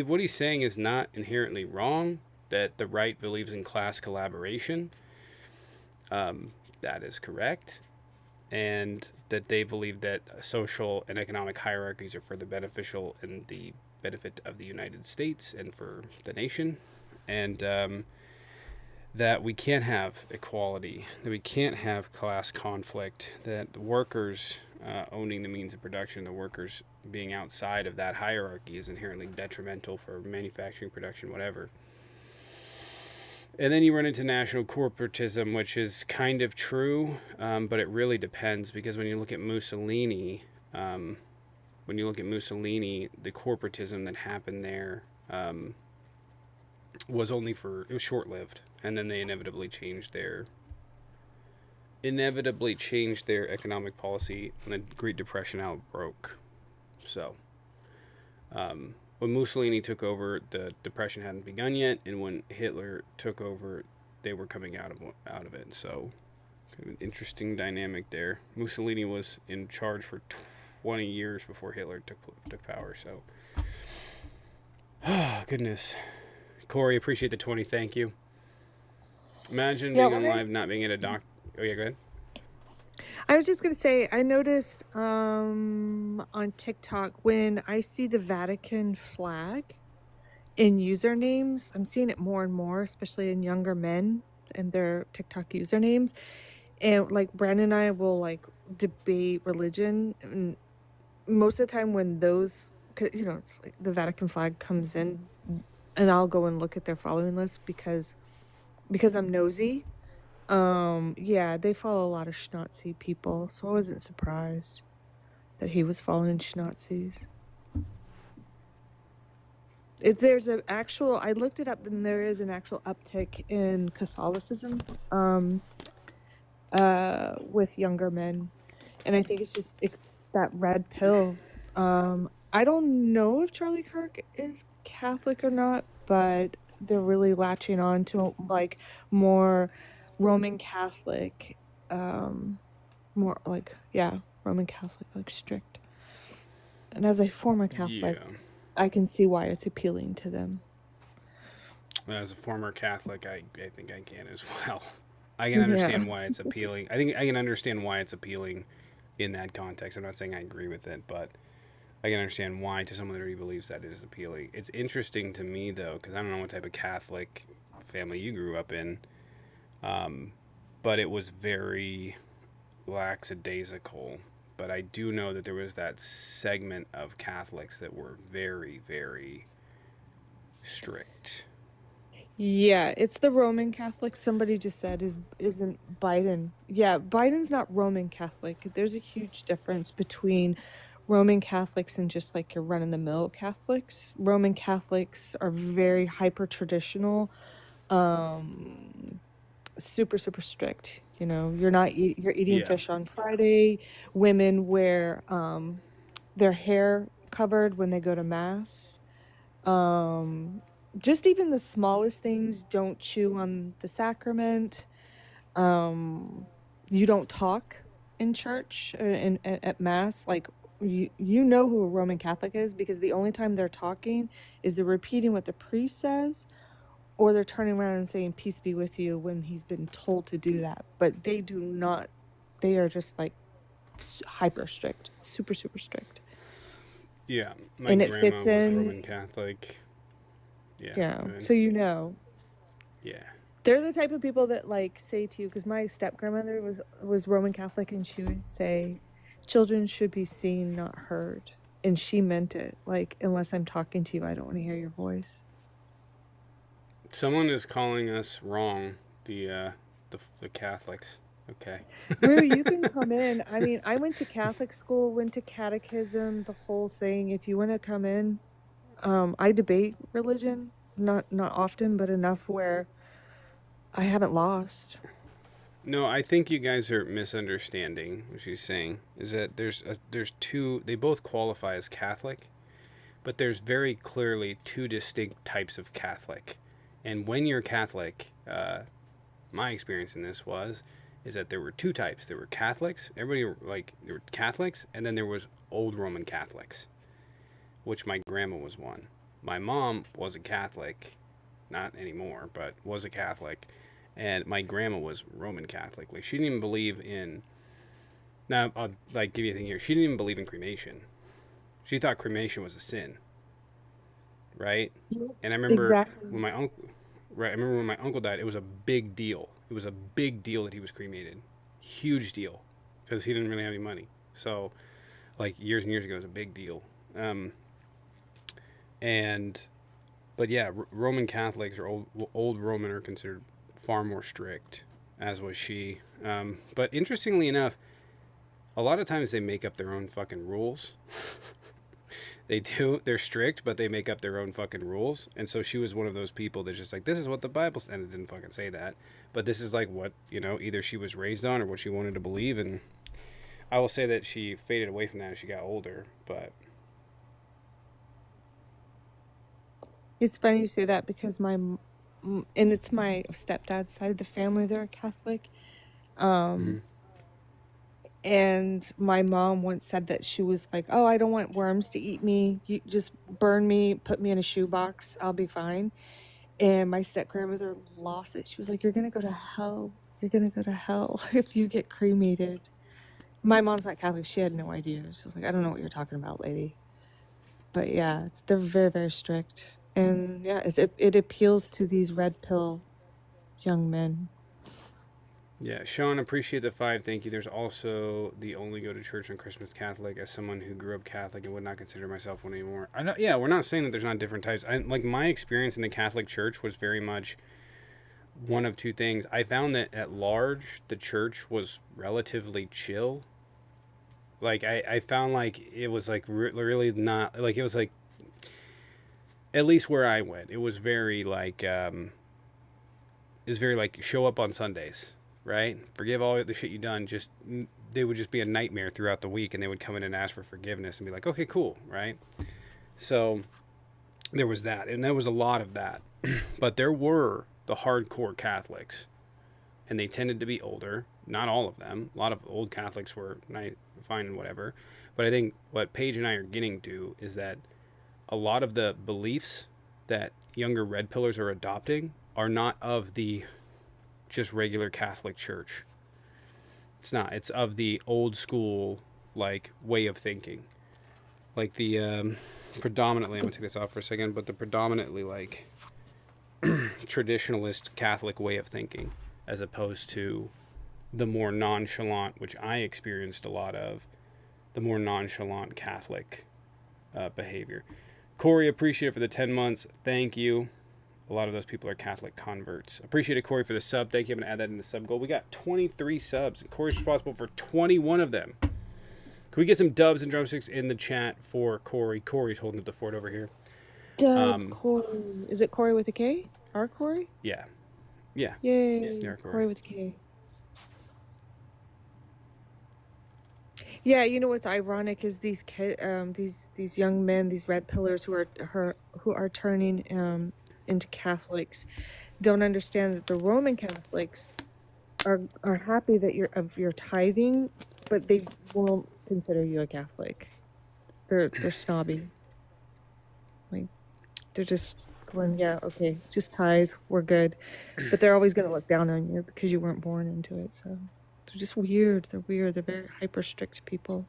what he's saying is not inherently wrong, that the right believes in class collaboration. That is correct. And that they believe that social and economic hierarchies are for the beneficial and the benefit of the United States and for the nation. And that we can't have equality, that we can't have class conflict, that the workers owning the means of production, the workers being outside of that hierarchy is inherently detrimental for manufacturing, production, whatever. And then you run into national corporatism, which is kind of true, but it really depends because when you look at Mussolini, the corporatism that happened there was short-lived, and then they inevitably changed their economic policy when the Great Depression outbroke. So, when Mussolini took over, the Depression hadn't begun yet, and when Hitler took over, they were coming out of it. So, kind of an interesting dynamic there. Mussolini was in charge for 20 years before Hitler took power. So, goodness. Corey, appreciate the 20. Thank you. Imagine being on live, not being at a doc. Oh yeah, go ahead. I was just going to say, I noticed on TikTok when I see the Vatican flag in usernames, I'm seeing it more and more, especially in younger men and their TikTok usernames. And like Brandon and I will like debate religion. And most of the time when those, it's like the Vatican flag comes in, and I'll go and look at their following list because I'm nosy. Yeah, they follow a lot of Schnazi people, so I wasn't surprised that he was following Schnazis. I looked it up, and there is an actual uptick in Catholicism, with younger men, and I think it's that red pill. I don't know if Charlie Kirk is Catholic or not, but they're really latching on to like more Roman Catholic, more like, yeah, Roman Catholic, like strict. And as a former Catholic, I can see why it's appealing to them. As a former Catholic, I think I can as well. I can understand why it's appealing. I think I can understand why it's appealing in that context. I'm not saying I agree with it, but I can understand why to someone that already believes that it is appealing. It's interesting to me, though, because I don't know what type of Catholic family you grew up in, but it was very lackadaisical. But I do know that there was that segment of Catholics that were very, very strict. Yeah, it's the Roman Catholic. Somebody just said isn't Biden. Yeah, Biden's not Roman Catholic. There's a huge difference between Roman Catholics and just like your run-of-the-mill Catholics. Roman Catholics are very hyper traditional, super strict. You know, you're eating fish on Friday. Women wear their hair covered when they go to mass. Just even the smallest things, don't chew on the sacrament. You don't talk in church at mass. Like you know who a Roman Catholic is because the only time they're talking is they're repeating what the priest says, or they're turning around and saying peace be with you when he's been told to do that. But they do not. They are just like hyper strict, super strict. Yeah, my grandma was Roman Catholic. Yeah, so you know. Yeah. They're the type of people that like say to you, because my step-grandmother was Roman Catholic, and she would say, children should be seen, not heard. And she meant it. Like, unless I'm talking to you, I don't want to hear your voice. Someone is calling us wrong, the Catholics. Okay. Rue, you can come in. I mean, I went to Catholic school, went to catechism, the whole thing. If you want to come in, I debate religion, not often, but enough where I haven't lost. No, I think you guys are misunderstanding what she's saying. Is that there's two. They both qualify as Catholic, but there's very clearly two distinct types of Catholic. And when you're Catholic, my experience in this is that there were two types. There were Catholics. Everybody like there were Catholics, and then there was old Roman Catholics, which my grandma was one. My mom was a Catholic, not anymore, but was a Catholic, and my grandma was Roman Catholic. Like she didn't even believe in. Now I'll like give you a thing here. She didn't even believe in cremation. She thought cremation was a sin, right? And I remember Exactly. when my uncle, right? I remember when my uncle died. It was a big deal. It was a big deal that he was cremated, huge deal, because he didn't really have any money. So, like years and years ago, it was a big deal. And but yeah, Roman Catholics or old Roman are considered far more strict, as was she. But interestingly enough, a lot of times they make up their own fucking rules. They do. They're strict, but they make up their own fucking rules. And so she was one of those people that's just like, this is what the Bible said. And it didn't fucking say that. But this is like what, either she was raised on or what she wanted to believe. And I will say that she faded away from that as she got older. But It's funny you say that because and it's my stepdad's side of the family. They're Catholic. mhm. And my mom once said that she was like, "Oh, I don't want worms to eat me. You just burn me, put me in a shoebox. I'll be fine." And my step grandmother lost it. She was like, "You're gonna go to hell. You're gonna go to hell if you get cremated." My mom's not Catholic. She had no idea. She was like, "I don't know what you're talking about, lady." But yeah, they're very, very strict. And yeah, it appeals to these red pill young men. Yeah, Sean, appreciate the 5. Thank you. There's also the only go to church on Christmas Catholic. As someone who grew up Catholic and would not consider myself one anymore. I know, yeah, we're not saying that there's not different types. Like my experience in the Catholic Church was very much one of two things. I found that at large, the church was relatively chill. Like I found like it was like really not like it was like at least where I went, it was very like show up on Sundays, right? Forgive all the shit you done. Just they would just be a nightmare throughout the week, and they would come in and ask for forgiveness and be like, okay, cool, right? So there was that, and there was a lot of that. But there were the hardcore Catholics, and they tended to be older. Not all of them. A lot of old Catholics were fine and whatever. But I think what Paige and I are getting to is that a lot of the beliefs that younger red pillars are adopting are not of the just regular Catholic Church. It's not. It's of the old school like way of thinking. Like the predominantly, I'm gonna take this off for a second, but the predominantly like traditionalist Catholic way of thinking, as opposed to the more nonchalant, which I experienced a lot of, the more nonchalant Catholic behavior. Corey, appreciate it for the 10 months. Thank you. A lot of those people are Catholic converts. Appreciate it, Corey, for the sub. Thank you. I'm going to add that in the sub goal. We got 23 subs. Corey's responsible for 21 of them. Can we get some dubs and drumsticks in the chat for Corey? Corey's holding up the fort over here. Corey. Is it Corey with a K? Our Corey? Yeah. Yeah. Yay. Yeah, Corey with a K. Yeah, you know what's ironic is these young men, these red pillars who are turning into Catholics, don't understand that the Roman Catholics are happy that you're tithing, but they won't consider you a Catholic. They're snobby. Like they're just going, yeah, okay, just tithe, we're good. But they're always gonna look down on you because you weren't born into it. So they're just weird. They're weird. They're very hyper strict people.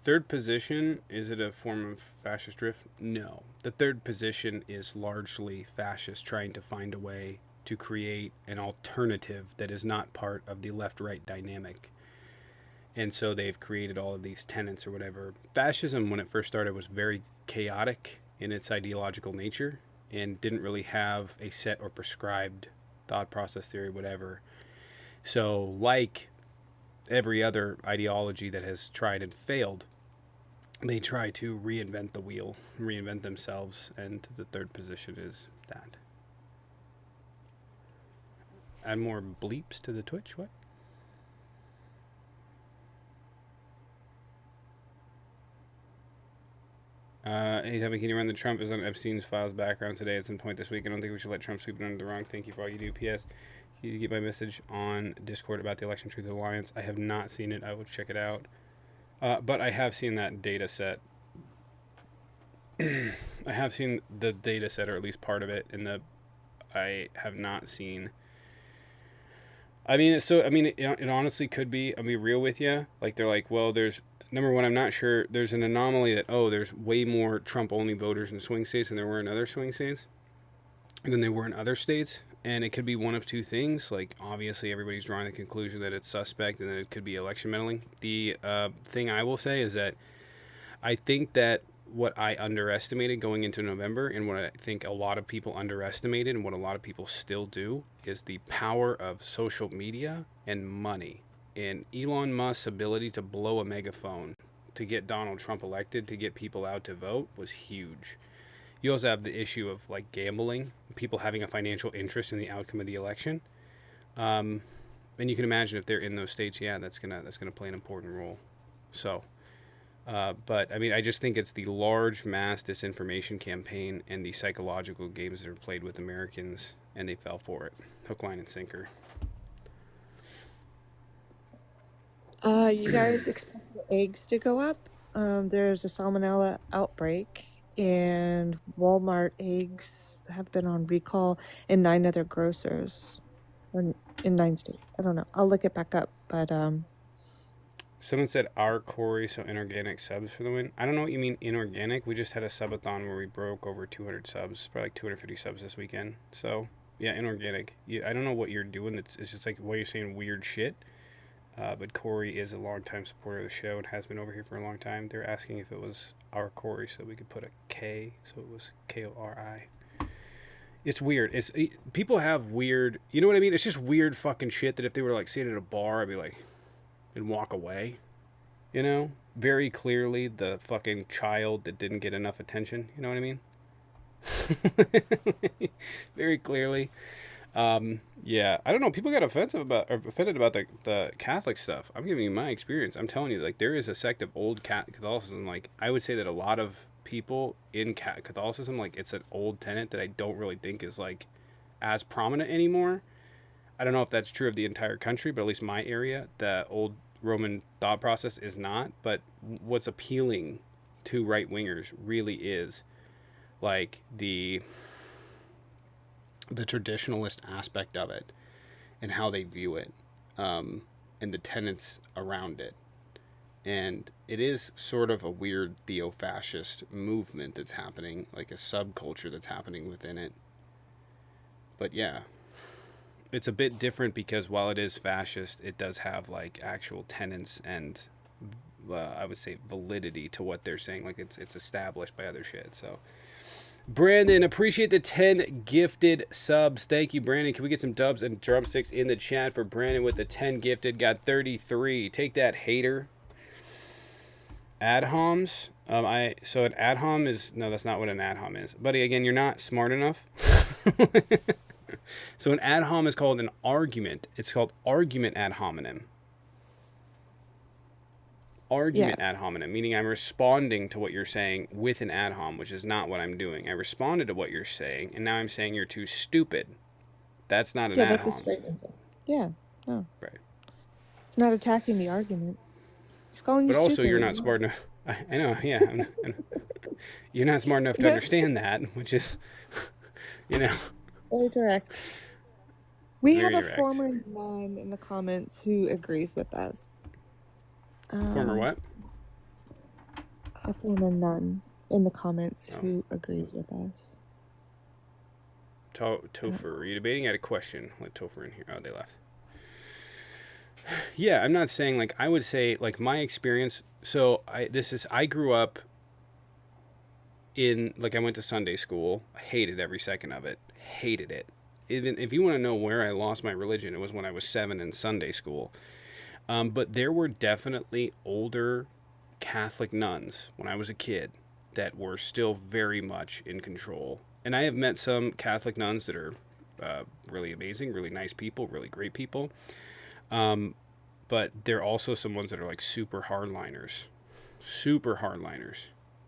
Third position, is it a form of fascist drift? No. The third position is largely fascist trying to find a way to create an alternative that is not part of the left-right dynamic. And so they've created all of these tenets or whatever. Fascism, when it first started, was very chaotic in its ideological nature and didn't really have a set or prescribed thought process theory, whatever. So, like every other ideology that has tried and failed, they try to reinvent the wheel, reinvent themselves, and the third position is that. Add more bleeps to the Twitch, what? Hey, Tubby, can you run the Trump is on Epstein's files background today at some point this week? I don't think we should let Trump sweep it under the rug. Thank you for all you do. P.S. Can you get my message on Discord about the Election Truth Alliance? I have not seen it. I will check it out. But I have seen that data set. I have seen the data set, or at least part of it, I have not seen. I mean, it honestly could be. I'll be real with you. Like, they're like, well, there's number one, I'm not sure. There's an anomaly that, there's way more Trump-only voters in swing states than there were in other swing states, than there were in other states. And it could be one of two things. Like, obviously, everybody's drawing the conclusion that it's suspect and that it could be election meddling. The thing I will say is that I think that what I underestimated going into November, and what I think a lot of people underestimated, and what a lot of people still do, is the power of social media and money. And Elon Musk's ability to blow a megaphone to get Donald Trump elected, to get people out to vote, was huge. You also have the issue of, like, gambling, people having a financial interest in the outcome of the election. And you can imagine if they're in those states, yeah, that's gonna play an important role. So, but I mean, I just think it's the large mass disinformation campaign and the psychological games that are played with Americans, and they fell for it, hook, line, and sinker. You guys expect the eggs to go up? There's a salmonella outbreak, and Walmart eggs have been on recall in 9 other grocers, or in 9 states. I don't know. I'll look it back up, but Someone said our Corey, so inorganic subs for the win. I don't know what you mean inorganic. We just had a subathon where we broke over 200 subs, probably like 250 subs this weekend. So yeah, inorganic. I don't know what you're doing. It's just like, why you're saying weird shit. But Corey is a longtime supporter of the show and has been over here for a long time. They're asking if it was our Corey, so we could put a K, so it was Kori. It's weird. People have weird, you know what I mean? It's just weird fucking shit that if they were like sitting at a bar, I'd be like, and walk away. You know? Very clearly the fucking child that didn't get enough attention. You know what I mean? Very clearly. Yeah, I don't know. People got offended about the Catholic stuff. I'm giving you my experience. I'm telling you, like, there is a sect of old Catholicism. Like, I would say that a lot of people in Catholicism, like, it's an old tenet that I don't really think is, like, as prominent anymore. I don't know if that's true of the entire country, but at least my area, the old Roman thought process is not. But what's appealing to right-wingers really is, like, the traditionalist aspect of it and how they view it, and the tenets around it. And it is sort of a weird theo-fascist movement that's happening, like a subculture that's happening within it. But yeah, it's a bit different because while it is fascist, it does have like actual tenets and I would say validity to what they're saying. Like it's established by other shit. So Brandon, appreciate the 10 gifted subs. Thank you, Brandon. Can we get some dubs and drumsticks in the chat for Brandon with the 10 gifted? Got 33. Take that, hater. Ad-homs. So an ad-hom is... No, that's not what an ad-hom is. Buddy, again, you're not smart enough. So an ad-hom is called an argument. It's called argument ad hominem. Argument ad hominem, meaning I'm responding to what you're saying with an ad hom, which is not what I'm doing. I responded to what you're saying, and now I'm saying you're too stupid. That's not an ad hom. that's a straight answer. Yeah, no. Right. It's not attacking the argument. It's calling you stupid. But also, you're not smart enough. I know, yeah. You're not smart enough to understand that, which is, you know. Very direct. We Very have a direct. former nun in the comments who agrees with us. Former what? A former nun in the comments who agrees with us. Topher, are you debating? I had a question. Let Topher in here. Oh, they left. Yeah, I'm not saying, like, I would say, like, my experience. So I grew up in, like, I went to Sunday school. I hated every second of it. Hated it. even if you want to know where I lost my religion, it was when I was 7 in Sunday school. But there were definitely older Catholic nuns when I was a kid that were still very much in control. And I have met some Catholic nuns that are really amazing, really nice people, really great people. Um, but there are also some ones that are like super hardliners.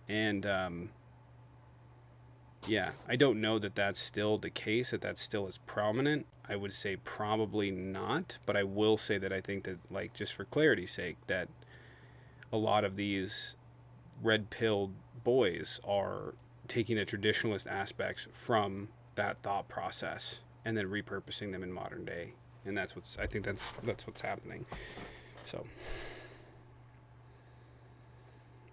And yeah, I don't know that that's still the case, that that's still as prominent. I would say probably not, but I will say that I think that, like, just for clarity's sake, that a lot of these red pilled boys are taking the traditionalist aspects from that thought process and then repurposing them in modern day. And that's what's, I think that's what's happening. So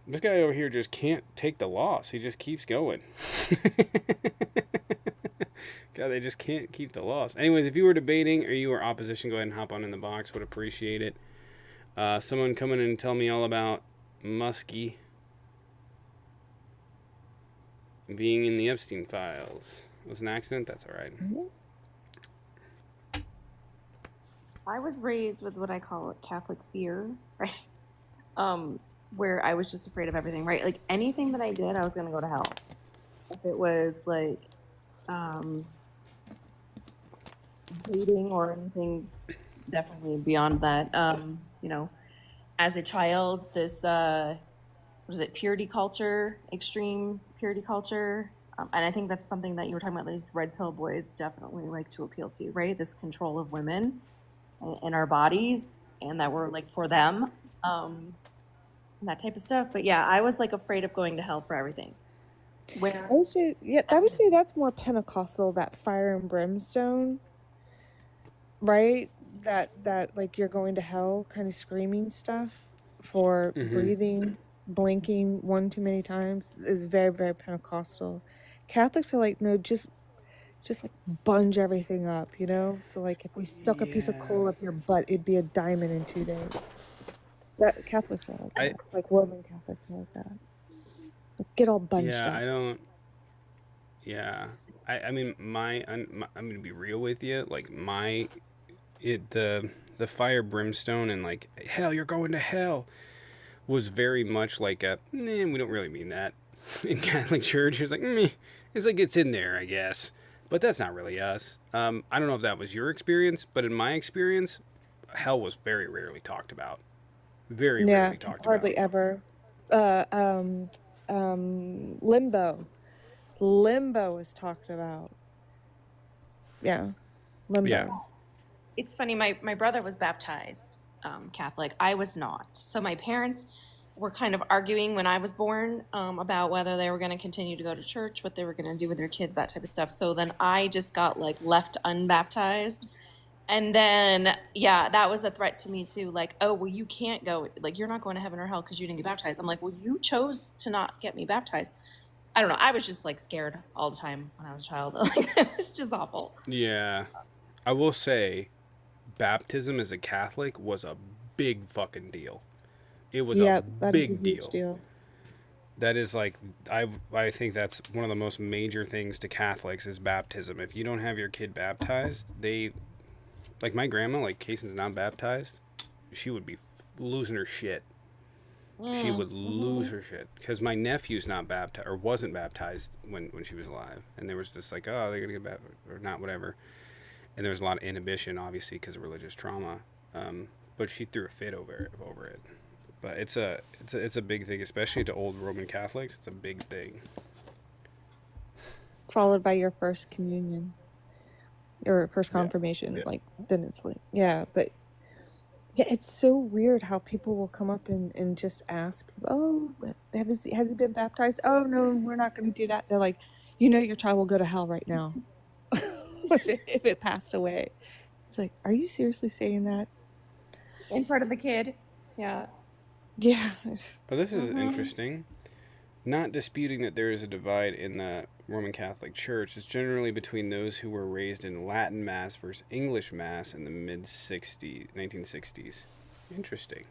this guy over here just can't take the loss. He just keeps going. God, they just can't keep the loss. Anyways, if you were debating or you were opposition, go ahead and hop on in the box. Would appreciate it. Someone come in and tell me all about Muskie being in the Epstein files. It was an accident? That's all right. I was raised with what I call Catholic fear, right? Where I was just afraid of everything, right? Like anything that I did, I was gonna go to hell. If it was like dating or anything, definitely beyond that. You know, as a child, this what is it, purity culture, extreme purity culture, and I think that's something that you were talking about. These red pill boys definitely like to appeal to, right? This control of women and our bodies, and that we're like for them, and that type of stuff. But yeah, I was like afraid of going to hell for everything. I would say, yeah, I would say that's more Pentecostal, that fire and brimstone, right? That like you're going to hell kind of screaming stuff for breathing, blinking one too many times is very, very Pentecostal. Catholics are like, no, just like bunge everything up, you know? So like if we stuck a piece of coal up your butt, it'd be a diamond in 2 days. That Catholics are like that. Like Roman Catholics are like that. Like, get all bunched up. I don't. Yeah, I mean, I'm gonna be real with you. Like the fire brimstone and like hell, you're going to hell was very much like a. We don't really mean that in Catholic Church. It's like, it's like it's in there, I guess, but that's not really us. I don't know if that was your experience, but in my experience, hell was very rarely talked about. Very rarely talked hardly about. Ever. Limbo. Limbo is talked about. Yeah, limbo. Yeah. It's funny, my brother was baptized Catholic. I was not. So my parents were kind of arguing when I was born about whether they were going to continue to go to church, what they were going to do with their kids, that type of stuff. So then I just got like left unbaptized. And then, yeah, that was a threat to me too. Like, oh, well, you can't go, like, you're not going to heaven or hell because you didn't get baptized. I'm like, well, you chose to not get me baptized. I don't know. I was just like scared all the time when I was a child. Like, it was just awful. Yeah. I will say, baptism as a Catholic was a big fucking deal. It was a big deal. That is like, I think that's one of the most major things to Catholics is baptism. If you don't have your kid baptized, like my grandma, like Kaysen's not baptized, she would be losing her shit. She would lose her shit because my nephew's not baptized or wasn't baptized when she was alive, and there was this like, oh, they're gonna get baptized or not, whatever. And there was a lot of inhibition, obviously, because of religious trauma. But she threw a fit over it. But it's a big thing, especially to old Roman Catholics. It's a big thing. Followed by your first communion or first confirmation, like then it's like, but yeah, it's so weird how people will come up and just ask, oh, has he been baptized? Oh no, we're not going to do that. They're like, your child will go to hell right now if it passed away. It's like, are you seriously saying that in front of the kid? Yeah. Well, this is interesting. Not disputing that there is a divide in the Roman Catholic Church. It's generally between those who were raised in Latin Mass versus English Mass in the mid-1960s. Interesting.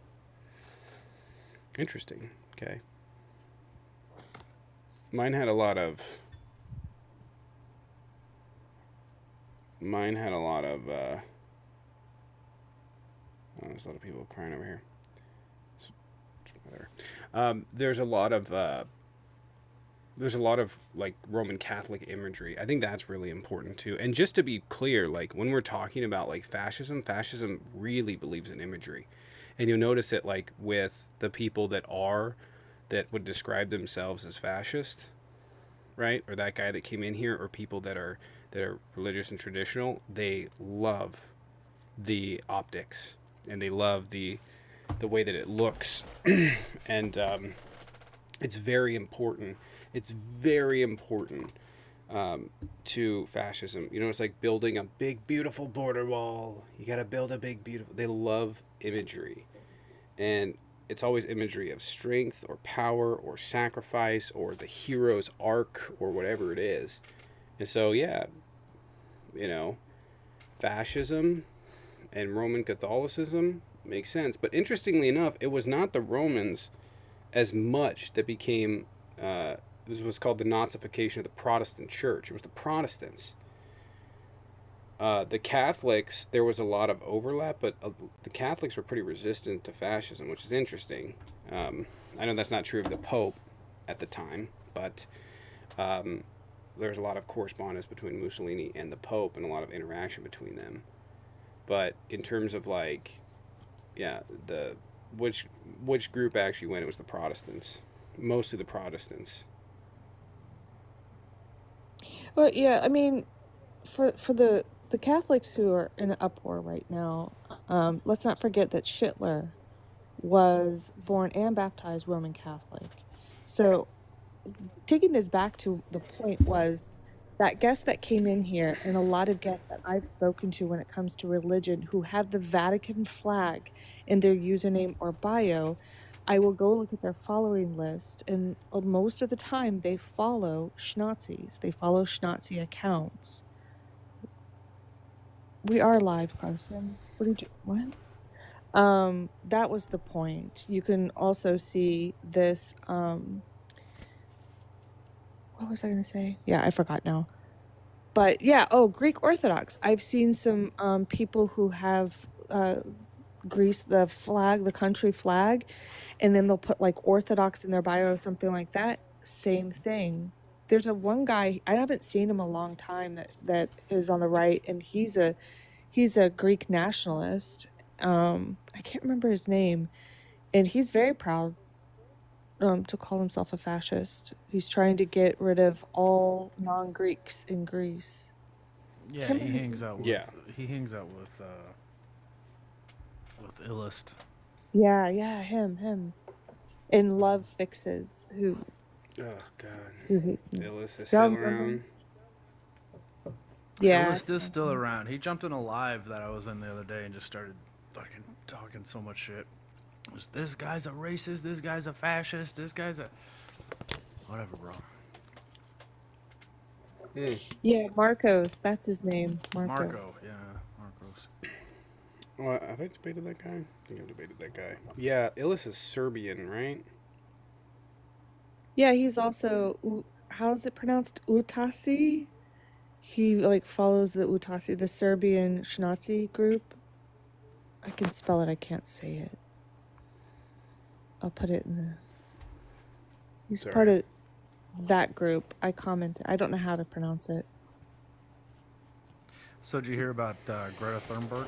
Okay. mine had a lot of. Oh, there's a lot of people crying over here. Whatever. There's a lot of. There's a lot of like Roman Catholic imagery. I think that's really important too. And just to be clear, like when we're talking about like fascism, fascism really believes in imagery. And you'll notice it like with the people that would describe themselves as fascist, right? Or that guy that came in here, or people that are religious and traditional, they love the optics and they love the way that it looks. And it's very important. It's very important to fascism. You know, it's like building a big, beautiful border wall. You got to build a big, beautiful. They love imagery. And it's always imagery of strength or power or sacrifice or the hero's arc or whatever it is. And so, yeah, you know, fascism and Roman Catholicism makes sense. But interestingly enough, it was not the Romans as much that became, this was called the Nazification of the Protestant church. It was the Protestants. The Catholics, there was a lot of overlap, but the Catholics were pretty resistant to fascism, which is interesting. I know that's not true of the Pope at the time, but there's a lot of correspondence between Mussolini and the Pope and a lot of interaction between them. But in terms of like, yeah, which group actually went, it was the Protestants. Mostly the Protestants. Well, yeah, I mean, for the Catholics who are in an uproar right now, let's not forget that Hitler was born and baptized Roman Catholic. So taking this back to the point was that guest that came in here, and a lot of guests that I've spoken to when it comes to religion who have the Vatican flag in their username or bio, I will go look at their following list, and most of the time they follow Schnazis. They follow Schnazi accounts. We are live, Carson. What did you what? That was the point. You can also see this what was I going to say? Yeah, I forgot now. But yeah, Greek Orthodox. I've seen some people who have greased the flag, the country flag, and then they'll put like Orthodox in their bio or something like that. Same thing. There's one guy, I haven't seen him a long time, that is on the right, and he's a Greek nationalist. I can't remember his name, and he's very proud to call himself a fascist. He's trying to get rid of all non-Greeks in Greece. Yeah, Can't he remember his hangs name. out with Yeah. he hangs out with Illust. Yeah, him. And Love Fixes, who Oh, God. hates me. Phyllis is Y'all still remember him? around. Yeah. Illust is still around. He jumped in a live that I was in the other day and just started fucking talking so much shit. This guy's a racist, this guy's a fascist, this guy's a whatever, bro. Yeah, Marcos, that's his name. Marcos. Well, have I debated that guy? I think I've debated that guy. Yeah, Illis is Serbian, right? Yeah, he's also, how is it pronounced? Utasi? He like follows the Utasi, the Serbian Schnazi group. I can spell it, I can't say it. I'll put it in the... He's Sorry. part of that group. I commented. I don't know how to pronounce it. So did you hear about Greta Thunberg?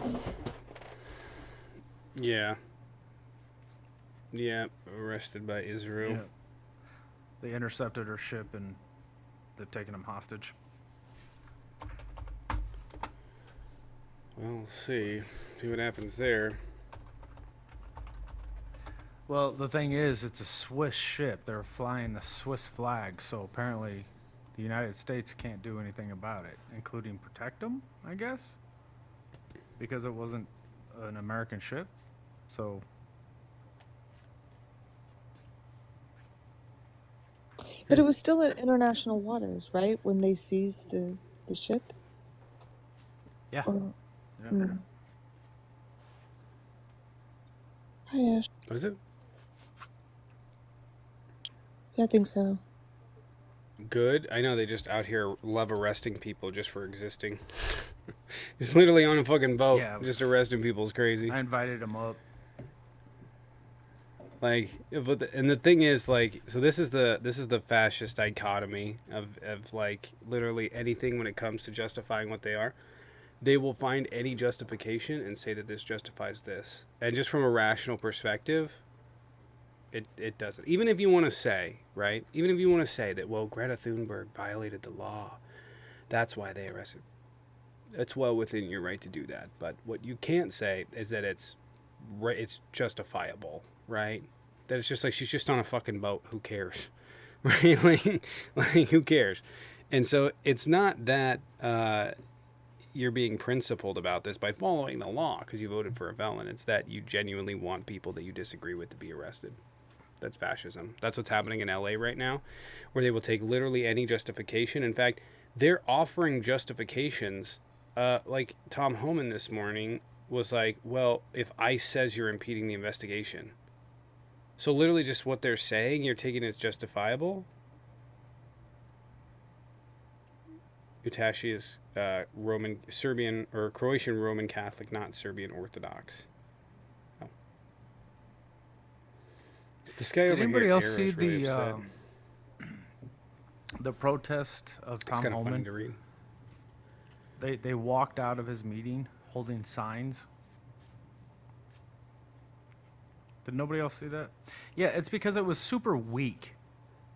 Yeah. Yeah, arrested by Israel. Yeah. They intercepted her ship and they're taking him hostage. Well, we'll see what happens there. Well, the thing is, it's a Swiss ship. They're flying the Swiss flag, so apparently the United States can't do anything about it, including protect them, I guess, because it wasn't an American ship. So But it was still in international waters, right? When they seized the ship? yeah. Or, Yeah. Hi, Ash. Was it? Yeah, I think so. good. I know they just out here love arresting people just for existing. Just literally on a fucking boat, Yeah. just arresting people is crazy. I invited him up. Like, and the thing is, like, so this is the fascist dichotomy of like literally anything when it comes to justifying what they are. They will find any justification and say that this justifies this, and just from a rational perspective, it doesn't. Even if you want to say, right? Even if you want to say that, well, Greta Thunberg violated the law, that's why they arrested. It's well within your right to do that. But what you can't say is that it's justifiable, right? That it's just like she's just on a fucking boat. Who cares, right? Like who cares? And so it's not that you're being principled about this by following the law because you voted for a felon. It's that you genuinely want people that you disagree with to be arrested. That's fascism. That's what's happening in LA right now, where they will take literally any justification. In fact, they're offering justifications. Like Tom Homan this morning was like, well, if ICE says you're impeding the investigation. So literally just what they're saying, you're taking as justifiable. Utashi is Serbian or Croatian Roman Catholic, not Serbian Orthodox. Oh. This guy Did over anybody here, else Arrow, see is really upset. the protest of It's Tom kind of funny Homan? to read. They walked out of his meeting holding signs. Did nobody else see that? Yeah, it's because it was super weak.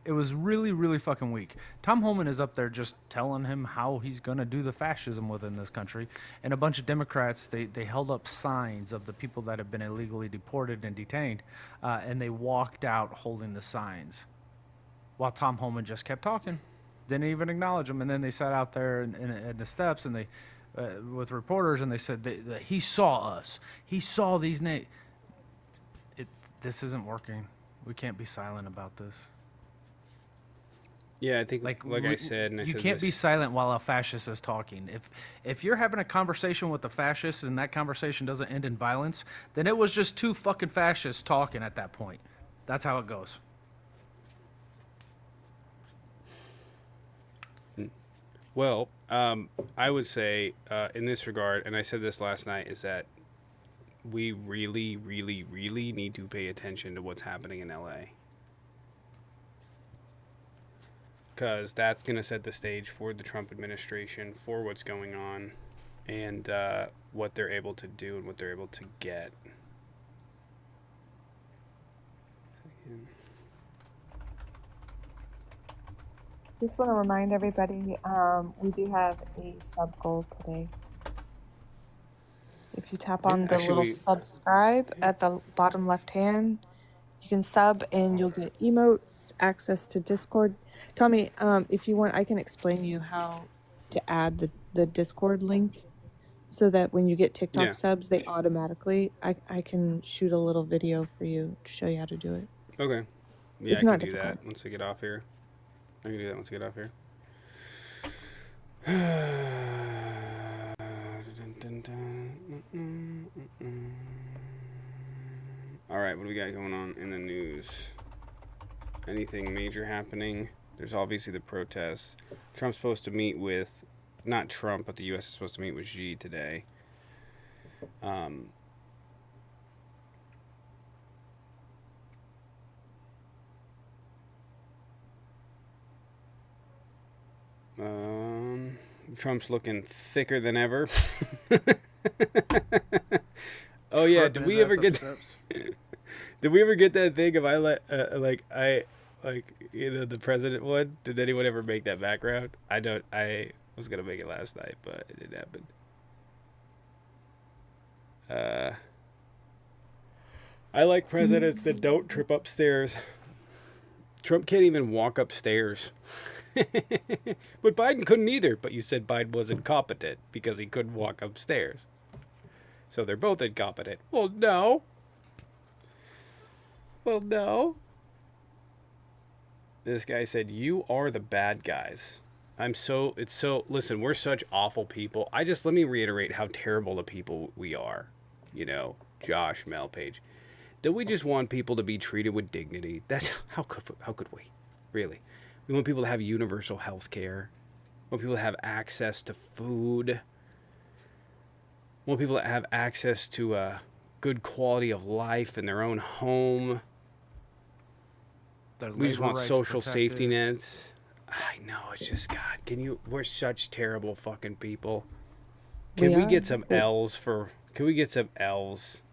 It was really, really fucking weak. Tom Homan is up there just telling him how he's going to do the fascism within this country. And a bunch of Democrats, they held up signs of the people that have been illegally deported and detained. And they walked out holding the signs. While Tom Homan just kept talking. Didn't even acknowledge them. And then they sat out there in the steps and they, with reporters, and they said that he saw us. He saw these names. This isn't working. We can't be silent about this. Yeah, I think like I said, and I you said can't be this- silent while a fascist is talking. If you're having a conversation with a fascist and that conversation doesn't end in violence, then it was just two fucking fascists talking at that point. That's how it goes. Well, I would say in this regard, and I said this last night, is that we really, really, really need to pay attention to what's happening in LA. Because that's going to set the stage for the Trump administration, for what's going on, and what they're able to do and what they're able to get. Just want to remind everybody, we do have a sub goal today. If you tap on the little subscribe at the bottom left hand, you can sub and you'll get emotes, access to Discord. Tommy, if you want, I can explain you how to add the Discord link so that when you get TikTok subs, they automatically, I can shoot a little video for you to show you how to do it. Okay. Yeah, It's I not can do difficult. that once I get off here. I can do that once I get off here. All right, what do we got going on in the news? Anything major happening? There's obviously the protests. Trump's supposed to meet with, not Trump, but the U.S. is supposed to meet with Xi today. Trump's looking thicker than ever. Oh yeah, did we ever get that thing of the president one? Did anyone ever make that background? I was gonna make it last night, but it didn't happen. I like presidents that don't trip upstairs. Trump can't even walk upstairs. But Biden couldn't either. But you said Biden was incompetent because he couldn't walk upstairs. So they're both incompetent. Well, no. This guy said, "You are the bad guys." Listen, we're such awful people. let me reiterate how terrible the people we are. You know, Josh, Mel, Page. That we just want people to be treated with dignity. That's how could we? Really? We want people to have universal health care. We want people to have access to food. We want people to have access to a good quality of life in their own home. Their We just labor want rights social safety protected. nets. I know, it's just, God, we're such terrible fucking people. Can we get some L's can we get some L's?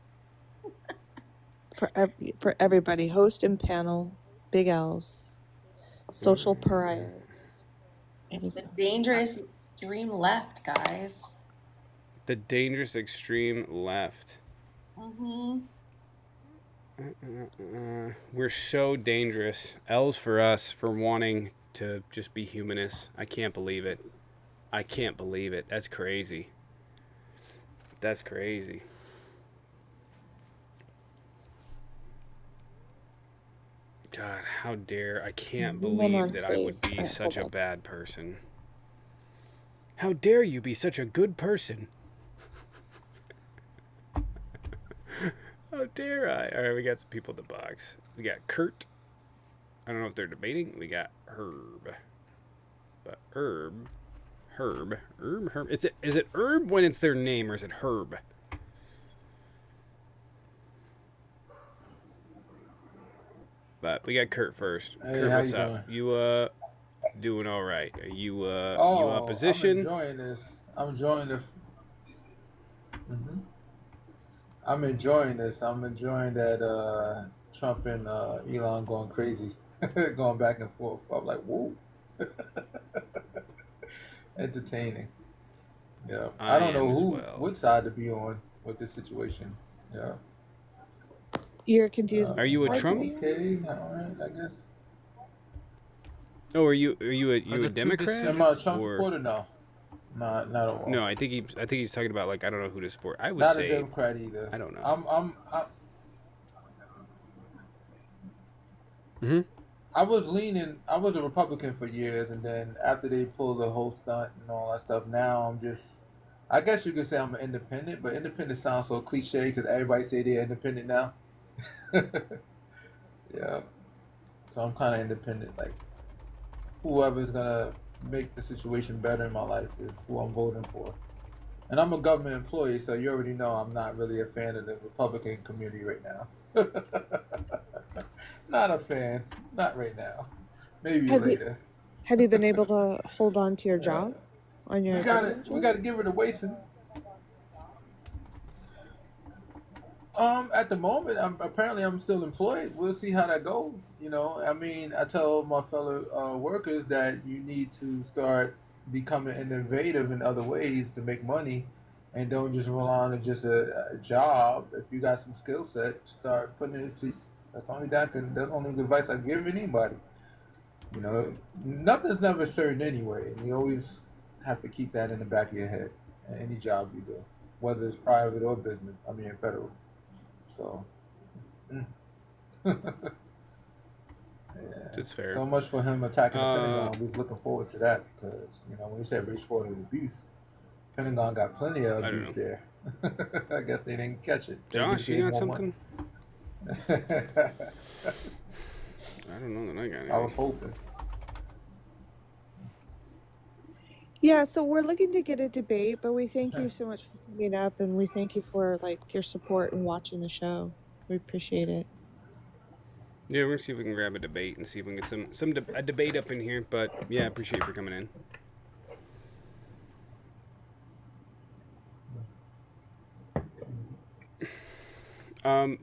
For everybody, host and panel, big L's, social pariahs. It's the dangerous extreme left, guys. The dangerous extreme left. Mm-hmm. We're so dangerous. L's for us for wanting to just be humanists. I can't believe it. I can't believe it. That's crazy. That's crazy. God, how dare. I can't Zoom in believe on that I would Dave. be Alright, such hold a on. bad person. How dare you be such a good person? How dare I? All right, we got some people in the box. We got Kurt. I don't know if they're debating. We got Herb. But Herb. Is it Herb when it's their name, or is it Herb? But we got Kurt first. Hey, Kurt, how what's you up? doing? You doing all right? Are you you Oh, I'm opposition? enjoying this. I'm enjoying the. hmm I'm enjoying this. I'm enjoying that Trump and Elon going crazy, going back and forth. I'm like, whoa, entertaining. Yeah, I I don't know am as well. what side to be on with this situation. Yeah. You're confused. Are you a What Trump? do you- Okay, all right, I guess. Oh, are you Are a the two Democrat? Am I a decisions? Trump Or supporter? No, not at all. no? I think he's talking about, like, I don't know who to support. I would Not a say Democrat either. I don't know. I'm Hmm. I was leaning. I was a Republican for years, and then after they pulled the whole stunt and all that stuff, now I'm just. I guess you could say I'm an independent, but independent sounds so cliche because everybody say they're independent now. Yeah, so I'm kind of independent. Like whoever's gonna make the situation better in my life is who I'm voting for. And I'm a government employee, so you already know I'm not really a fan of the Republican community right now. Not a fan. Not right now. Maybe Have you later. have you been able to hold on to your Yeah. job on your We got executive to We job? got to give her the Wason. At the moment, I'm still employed. We'll see how that goes. You know, I mean, I tell my fellow workers that you need to start becoming innovative in other ways to make money, and don't just rely on just a job. If you got some skill set, start putting it to. That's the only advice I give anybody. You know, nothing's never certain anyway, and you always have to keep that in the back of your head. In any job you do, whether it's private or business. I mean, federal. So, mm. Yeah. That's fair. So much for him attacking the Uh, Pentagon. We was looking forward to that because when he said race for abuse, Pentagon got plenty of I don't abuse know. there. I guess they didn't catch it. They Josh, just you gave got more something? money. I don't know that I got I was anything. hoping. Yeah, so we're looking to get a debate, but we thank you so much for coming up, and we thank you for your support and watching the show. We appreciate it. Yeah, we're gonna see if we can grab a debate and see if we can get a debate up in here. But yeah, I appreciate you for coming in.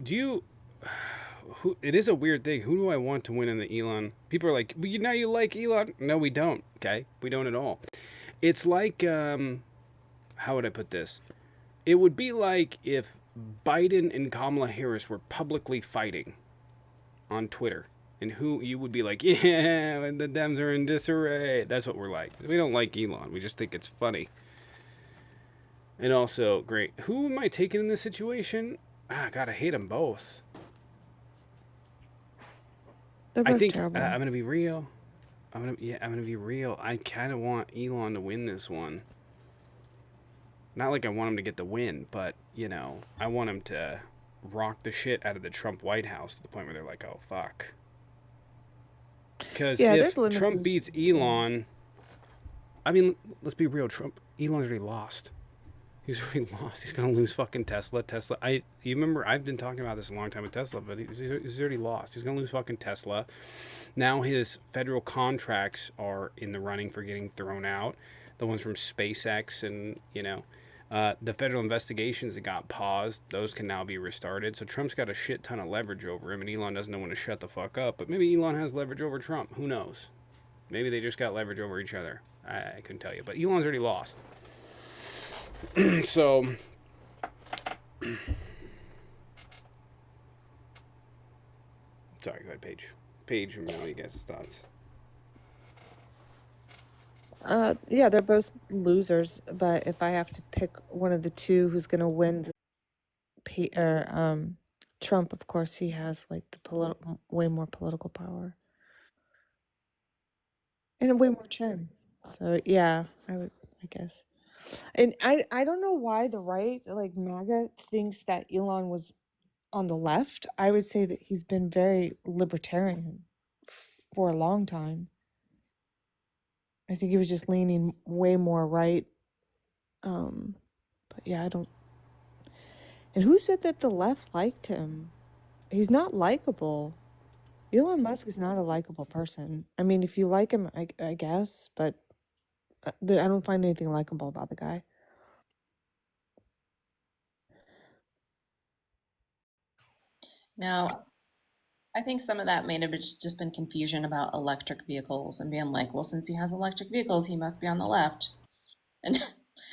Do you? It is a weird thing. Who do I want to win in the Elon? People are like, well, now you like Elon? No, we don't. Okay, we don't at all. It's like, how would I put this? It would be like if Biden and Kamala Harris were publicly fighting on Twitter, and who you would be like, yeah, the Dems are in disarray. That's what we're like. We don't like Elon. We just think it's funny. And also, great. Who am I taking in this situation? God, I hate them both. They're I both think terrible. I'm gonna be real. I'm gonna be real. I kind of want Elon to win this one. Not like I want him to get the win, but I want him to rock the shit out of the Trump White House to the point where they're like, oh fuck. Because Yeah, if there's Trump limitations. beats Elon, I mean, let's be real. Elon's already lost. He's already lost. He's gonna lose fucking Tesla. You remember I've been talking about this a long time with Tesla, but he's already lost. He's gonna lose fucking Tesla. Now his federal contracts are in the running for getting thrown out. The ones from SpaceX and the federal investigations that got paused, those can now be restarted. So Trump's got a shit ton of leverage over him, and Elon doesn't know when to shut the fuck up. But maybe Elon has leverage over Trump. Who knows? Maybe they just got leverage over each other. I couldn't tell you. But Elon's already lost. So sorry, go ahead, Paige. Paige, you know, you guys' thoughts. Yeah, they're both losers, but if I have to pick one of the two who's gonna win, Trump, of course, he has like the way more political power and way more chance. So yeah, I guess. And I don't know why the right, like MAGA, thinks that Elon was on the left. I would say that he's been very libertarian for a long time. I think he was just leaning way more right. But yeah, I don't. And who said that the left liked him? He's not likable. Elon Musk is not a likable person. I mean, if you like him, I guess, but I don't find anything likable about the guy. Now, I think some of that may have just been confusion about electric vehicles and being like, well, since he has electric vehicles, he must be on the left, and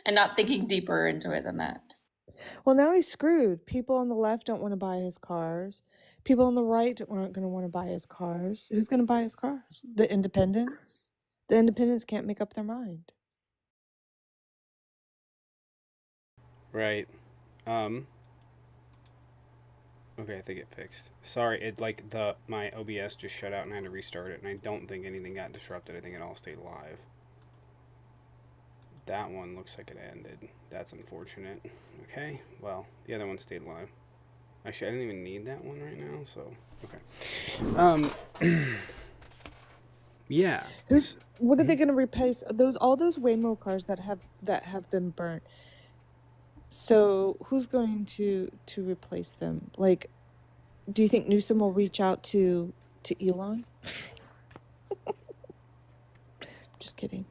and not thinking deeper into it than that. Well, now he's screwed. People on the left don't want to buy his cars. People on the right aren't going to want to buy his cars. Who's going to buy his cars? The independents? The independents can't make up their mind. Right. Okay, I think it fixed. Sorry, my OBS just shut out and I had to restart it, and I don't think anything got disrupted. I think it all stayed live. That one looks like it ended. That's unfortunate. Okay, well, the other one stayed live. Actually, I didn't even need that one right now, so okay. Yeah. What are they going to replace? All those Waymo cars that have been burnt. So who's going to replace them? Like, do you think Newsom will reach out to Elon? Just kidding.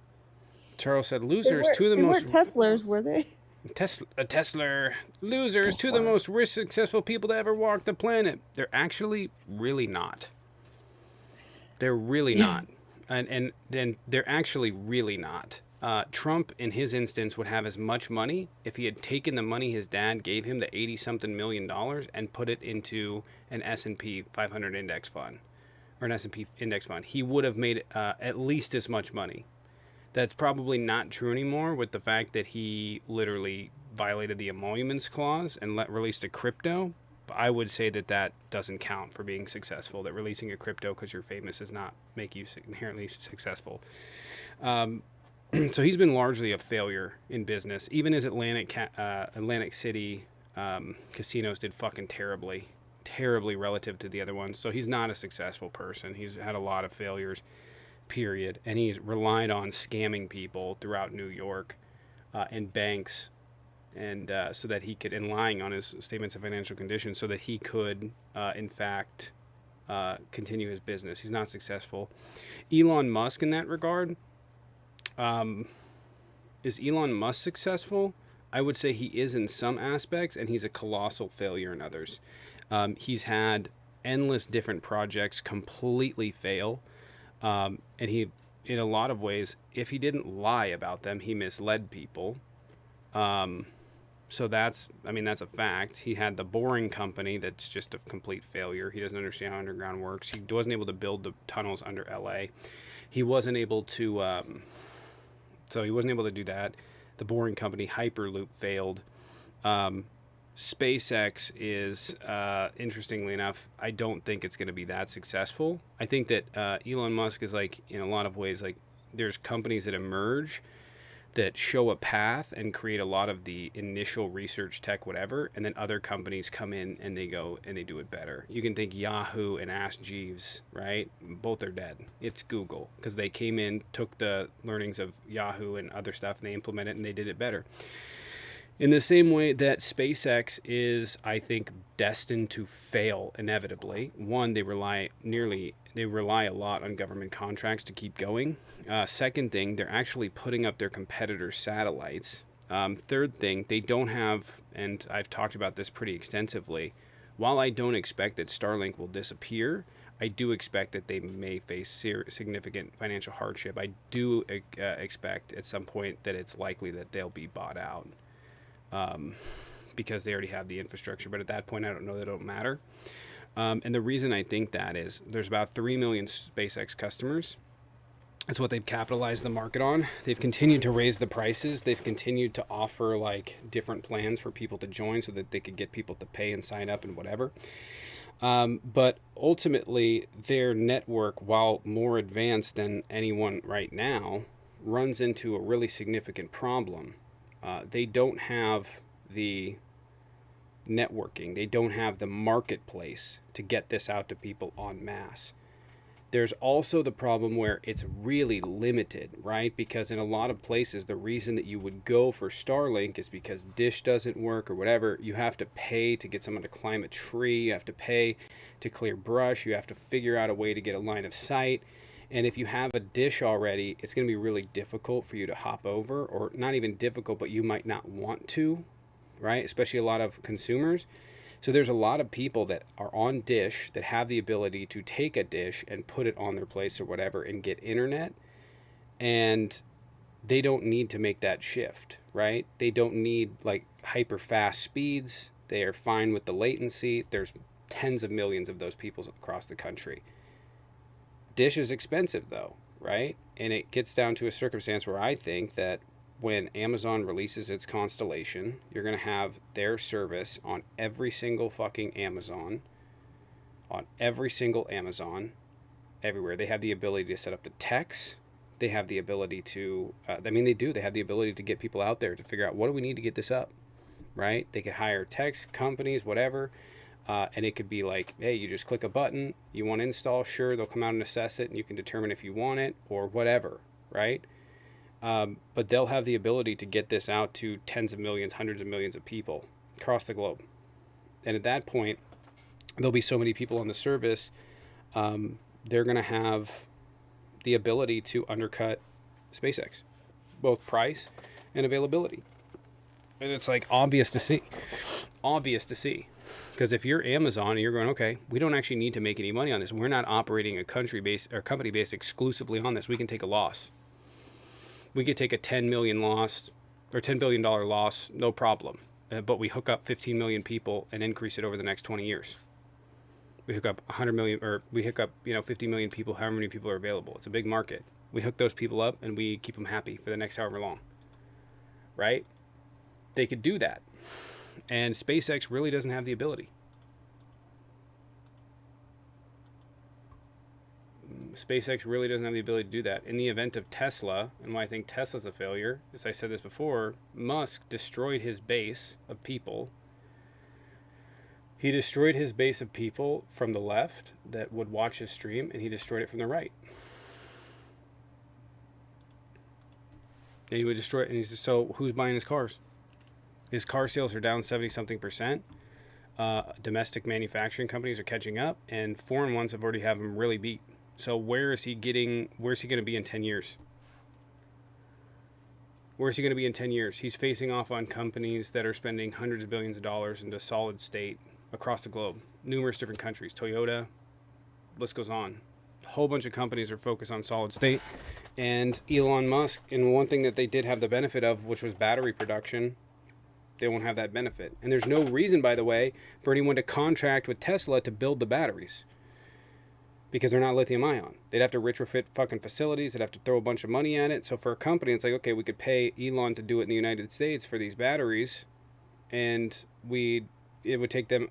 Charles said, "Losers, They two of the most weren't Teslas, were they? Tesla losers, two of the most rich, successful people to ever walk the planet." They're actually really not. They're really not, and then they're actually really not. Trump, in his instance, would have as much money if he had taken the money his dad gave him, the $80-something million, and put it into an S&P 500 index fund, or an S&P index fund. He would have made at least as much money. That's probably not true anymore with the fact that he literally violated the emoluments clause and released a crypto. But I would say that doesn't count for being successful, that releasing a crypto because you're famous does not make you inherently successful. So he's been largely a failure in business. Even his Atlantic City casinos did fucking terribly relative to the other ones. So he's not a successful person. He's had a lot of failures, period. And he's relied on scamming people throughout New York and banks, and so that he could, and lying on his statements of financial condition, so that he could, in fact, continue his business. He's not successful. Elon Musk, in that regard, is Elon Musk successful? I would say he is in some aspects, and he's a colossal failure in others. He's had endless different projects completely fail, and he, in a lot of ways, if he didn't lie about them, he misled people. So that's a fact. He had the Boring Company that's just a complete failure. He doesn't understand how underground works. He wasn't able to build the tunnels under LA. He wasn't able to, so he wasn't able to do that. The Boring Company, Hyperloop, failed. SpaceX is, interestingly enough, I don't think it's going to be that successful. I think that Elon Musk is, like, in a lot of ways, like, there's companies that emerge that show a path and create a lot of the initial research tech, whatever, and then other companies come in and they go and they do it better. You can think Yahoo and Ask Jeeves, right? Both are dead. It's Google, because they came in, took the learnings of Yahoo and other stuff, and they implemented it and they did it better. In the same way that SpaceX is, I think, destined to fail inevitably. One, they rely a lot on government contracts to keep going. Second thing, they're actually putting up their competitors' satellites. Third thing, they don't have, and I've talked about this pretty extensively, while I don't expect that Starlink will disappear, I do expect that they may face significant financial hardship. I do expect at some point that it's likely that they'll be bought out. Because they already have the infrastructure. But at that point, I don't know that it'll matter. And the reason I think that is there's about 3 million SpaceX customers. That's what they've capitalized the market on. They've continued to raise the prices. They've continued to offer like different plans for people to join so that they could get people to pay and sign up and whatever. But ultimately, their network, while more advanced than anyone right now, runs into a really significant problem. They don't have the networking. They don't have the marketplace to get this out to people en masse. There's also the problem where it's really limited, right? Because in a lot of places, the reason that you would go for Starlink is because Dish doesn't work or whatever. You have to pay to get someone to climb a tree. You have to pay to clear brush. You have to figure out a way to get a line of sight. And if you have a dish already, it's going to be really difficult for you to hop over, or not even difficult, but you might not want to, right? Especially a lot of consumers. So there's a lot of people that are on Dish that have the ability to take a dish and put it on their place or whatever and get internet. And they don't need to make that shift, right? They don't need like hyper fast speeds. They are fine with the latency. There's tens of millions of those people across the country. Dish is expensive though, right? And it gets down to a circumstance where I think that when Amazon releases its constellation, you're going to have their service on every single fucking Amazon, everywhere. They have the ability to set up the techs. They have the ability to, they have the ability to get people out there to figure out what do we need to get this up, right? They could hire techs, companies, whatever. And it could be like, hey, you just click a button, you want to install, sure, they'll come out and assess it, and you can determine if you want it or whatever, right? But they'll have the ability to get this out to tens of millions, hundreds of millions of people across the globe. And at that point, there'll be so many people on the service, they're going to have the ability to undercut SpaceX, both price and availability. And it's like obvious to see. Because if you're Amazon and you're going, okay, we don't actually need to make any money on this. We're not operating a country-based or company-based exclusively on this. We can take a loss. We could take a $10 million loss or $10 billion loss, no problem. But we hook up 15 million people and increase it over the next 20 years. We hook up 100 million, or we hook up 50 million people, however many people are available. It's a big market. We hook those people up and we keep them happy for the next however long. Right? They could do that. And SpaceX really doesn't have the ability. SpaceX really doesn't have the ability to do that. In the event of Tesla, and why I think Tesla's a failure, as I said this before, Musk destroyed his base of people. He destroyed his base of people from the left that would watch his stream, and he destroyed it from the right. And he would destroy it, and he said, so who's buying his cars? His car sales are down 70-something%. Domestic manufacturing companies are catching up, and foreign ones have already have him really beat. So where's he going to be in 10 years? Where's he going to be in 10 years? He's facing off on companies that are spending hundreds of billions of dollars into solid state across the globe. Numerous different countries. Toyota, list goes on. A whole bunch of companies are focused on solid state. And Elon Musk, and one thing that they did have the benefit of, which was battery production, they won't have that benefit. And there's no reason, by the way, for anyone to contract with Tesla to build the batteries. Because they're not lithium ion. They'd have to retrofit fucking facilities. They'd have to throw a bunch of money at it. So for a company, it's like, okay, we could pay Elon to do it in the United States for these batteries. And it would take them,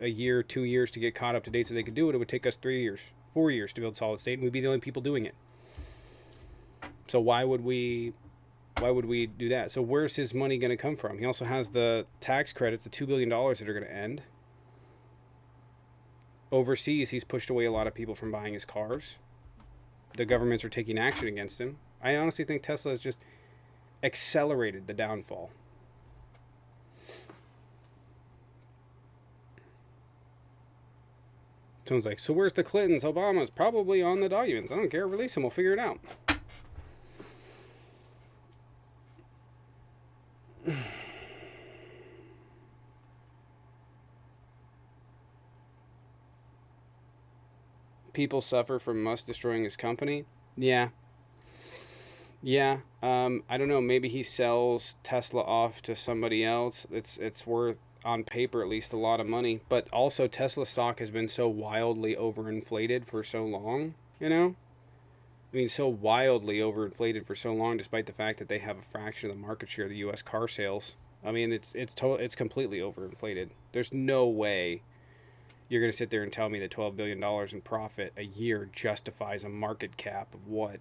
a year, 2 years to get caught up to date so they could do it. It would take us 3 years, 4 years to build solid state. And we'd be the only people doing it. So why would we Why would we do that? So where's his money going to come from? He also has the tax credits, the $2 billion that are going to end. Overseas, he's pushed away a lot of people from buying his cars. The governments are taking action against him. I honestly think Tesla has just accelerated the downfall. Someone's like, so where's the Clintons? Obama's probably on the documents. I don't care. Release them. We'll figure it out. People suffer from Musk destroying his company. Yeah. I don't know. Maybe he sells Tesla off to somebody else. It's worth, on paper at least, a lot of money. But also Tesla stock has been so wildly overinflated for so long, you know? I mean, so wildly overinflated for so long, despite the fact that they have a fraction of the market share of the U.S. car sales. I mean, it's completely overinflated. There's no way you're going to sit there and tell me that $12 billion in profit a year justifies a market cap of what?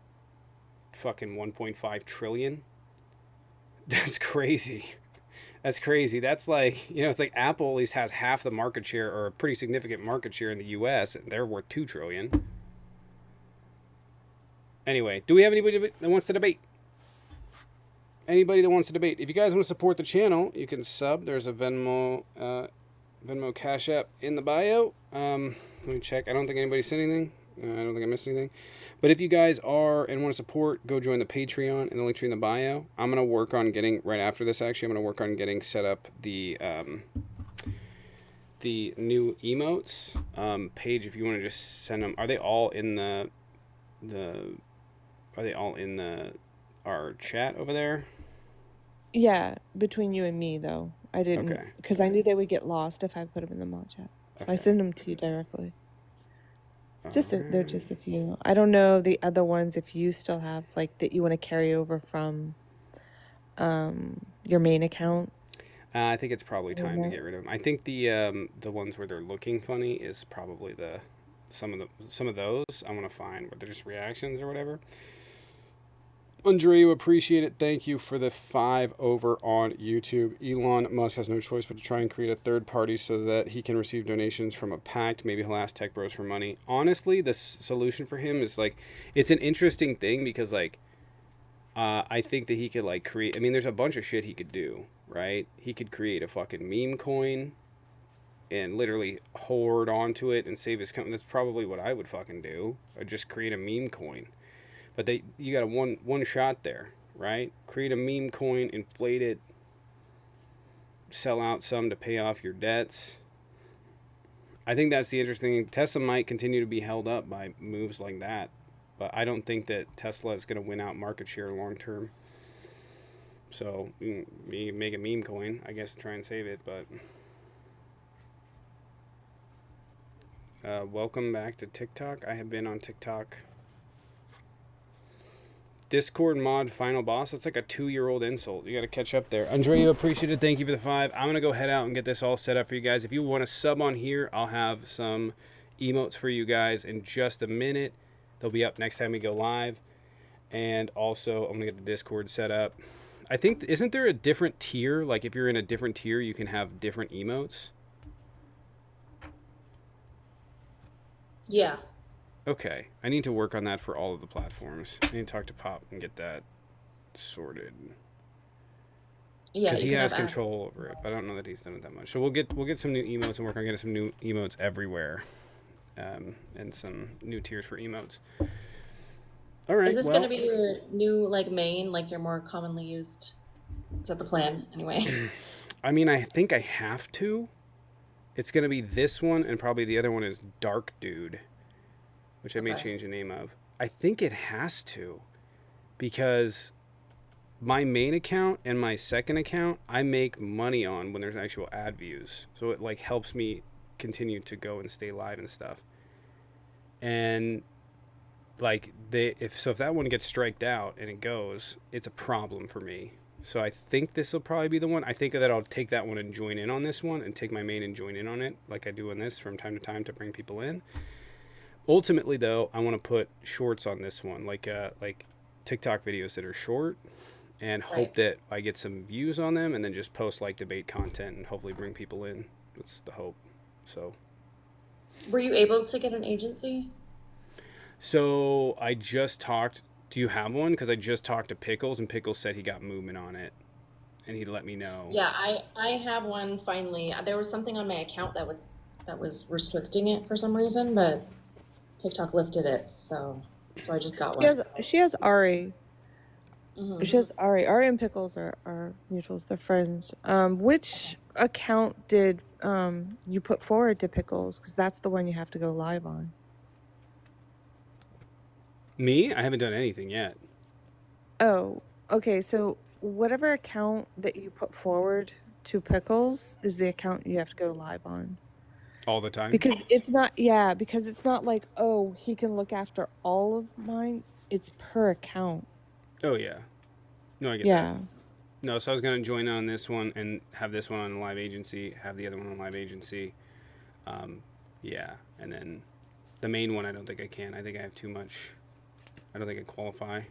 Fucking 1.5 trillion? That's crazy. That's crazy. That's like, it's like Apple at least has half the market share, or a pretty significant market share in the US, and they're worth 2 trillion. Anyway, do we have anybody that wants to debate? Anybody that wants to debate? If you guys want to support the channel, you can sub. There's a Venmo Cash App in the bio. Let me check. I don't think anybody said anything. I don't think I missed anything. But if you guys are and want to support, go join the Patreon in the link tree in the bio. I'm going to work on getting, right after this actually, I'm going to work on getting set up the new emotes. Paige, if you want to just send them. Are they all in our chat over there? Yeah, between you and me, though. I didn't, Okay. because I knew they would get lost if I put them in the mod chat. So I send them to you directly. They're just a few. I don't know the other ones if you still have, like, that you want to carry over from your main account. I think it's probably time to get rid of them. I think the ones where they're looking funny is probably some of those I want to find where they're just reactions or whatever. Andreu, appreciate it. Thank you for the 5 over on YouTube. Elon Musk has no choice but to try and create a third party so that he can receive donations from a pact. Maybe he'll ask tech bros for money. Honestly, the solution for him is like, it's an interesting thing because like, I think that he could like create, I mean, there's a bunch of shit he could do, right? He could create a fucking meme coin and literally hoard onto it and save his company. That's probably what I would fucking do. Or just create a meme coin. But you got a one shot there, right? Create a meme coin, inflate it, sell out some to pay off your debts. I think that's the interesting thing. Tesla might continue to be held up by moves like that, but I don't think that Tesla is going to win out market share long term. So you make a meme coin, I guess, to try and save it. But welcome back to TikTok. I have been on TikTok. Discord mod final boss. That's like a 2-year-old insult. You got to catch up there. Andrea, appreciate it. Thank you for the 5. I'm going to go head out and get this all set up for you guys. If you want to sub on here, I'll have some emotes for you guys in just a minute. They'll be up next time we go live. And also, I'm going to get the Discord set up. I think, isn't there a different tier? Like, if you're in a different tier, you can have different emotes? Yeah. Okay, I need to work on that for all of the platforms. I need to talk to Pop and get that sorted. Yeah, because he has control over it, but I don't know that he's done it that much. So we'll get some new emotes and work on getting some new emotes everywhere, and some new tiers for emotes. All right. Is this going to be your new main, your more commonly used? Is that the plan anyway? I mean, I think I have to. It's going to be this one, and probably the other one is Dark Dude, which I may change the name of. I think it has to, because my main account and my second account, I make money on when there's actual ad views. So it helps me continue to go and stay live and stuff. And if that one gets striked out and it goes, it's a problem for me. So I think this will probably be the one. I think that I'll take that one and join in on this one, and take my main and join in on it like I do on this from time to time to bring people in. Ultimately, though, I want to put shorts on this one, like TikTok videos that are short, and hope that I get some views on them, and then just post like debate content and hopefully bring people in. That's the hope. So Were you able to get an agency? So I just talked. Do you have one? Because I just talked to Pickles, and Pickles said he got movement on it, and he'd let me know. Yeah, I have one finally. There was something on my account that was restricting it for some reason, but TikTok lifted it, so I just got one. She has Ari. Mm-hmm. She has Ari. Ari and Pickles are mutuals. They're friends. Which account did you put forward to Pickles? Because that's the one you have to go live on. Me? I haven't done anything yet. Oh, okay. So whatever account that you put forward to Pickles is the account you have to go live on. All the time? Because it's not, yeah, because it's not like, oh, he can look after all of mine. It's per account. Oh, yeah. No, I get that. No, so I was going to join on this one and have this one on live agency, have the other one on live agency. Yeah, and then the main one I don't think I can. I think I have too much. I don't think I qualify.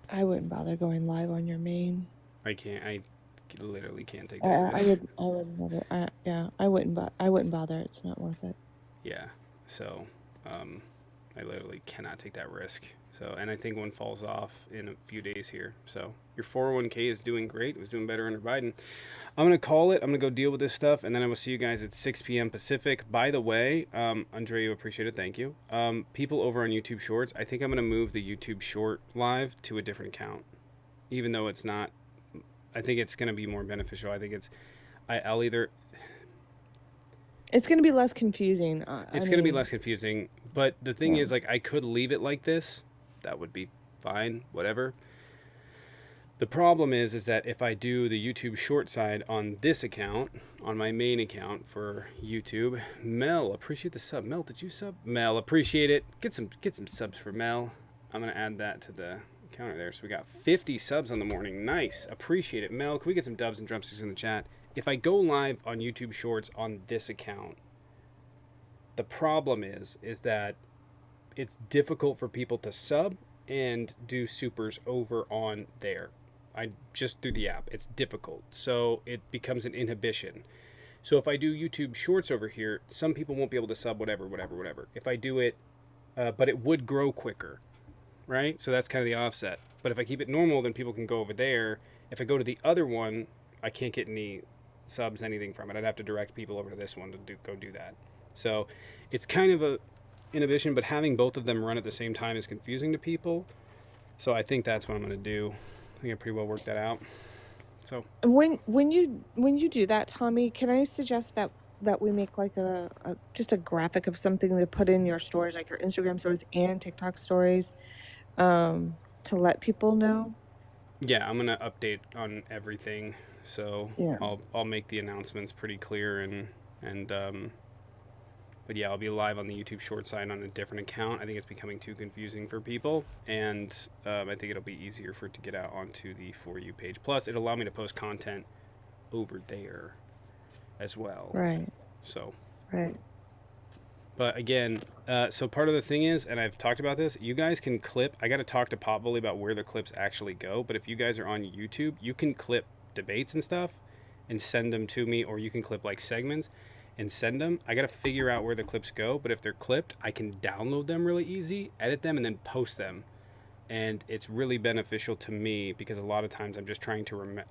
I wouldn't bother going live on your main. I can't. I literally can't take that risk. I would never. Yeah, I wouldn't bother. It's not worth it. Yeah. So, I literally cannot take that risk. So, and I think one falls off in a few days here. So, your 401k is doing great. It was doing better under Biden. I'm going to call it. I'm going to go deal with this stuff, and then I will see you guys at 6 p.m. Pacific. By the way, Andrea, appreciate it. Thank you. People over on YouTube Shorts, I think I'm going to move the YouTube Short live to a different account, even though it's not. I think it's going to be more beneficial. I think I'll either. It's going to be less confusing. It's going to be less confusing, but the thing is, like, I could leave it like this. That would be fine, whatever. The problem is that if I do the YouTube short side on this account, on my main account for YouTube, Mel, appreciate the sub. Mel, did you sub? Mel, appreciate it. Get some subs for Mel. I'm going to add that to the counter there. So we got 50 subs on the morning. Nice. Appreciate it. Mel, can we get some dubs and drumsticks in the chat? If I go live on YouTube Shorts on this account, the problem is that it's difficult for people to sub and do supers over on there. I just through the app. It's difficult. So it becomes an inhibition. So if I do YouTube Shorts over here, some people won't be able to sub whatever. If I do it, but it would grow quicker, right? So that's kind of the offset. But if I keep it normal, then people can go over there. If I go to the other one, I can't get any subs, anything from it. I'd have to direct people over to this one to go do that. So it's kind of a inhibition, but having both of them run at the same time is confusing to people. So I think that's what I'm going to do. I think I pretty well worked that out. So when you do that, Tommy, can I suggest that we make like just a graphic of something to put in your stories, like your Instagram stories and TikTok stories, to let people know? Yeah, I'm gonna update on everything. So yeah. I'll make the announcements pretty clear and but yeah, I'll be live on the YouTube short side on a different account. I think it's becoming too confusing for people, and I think it'll be easier for it to get out onto the For You page. Plus, it'll allow me to post content over there as well. Right. So. Right. But again, so part of the thing is, and I've talked about this, you guys can clip. I got to talk to Potbully about where the clips actually go. But if you guys are on YouTube, you can clip debates and stuff and send them to me, or you can clip like segments and send them. I got to figure out where the clips go, but if they're clipped, I can download them really easy, edit them, and then post them. And it's really beneficial to me because a lot of times I'm just trying to remember,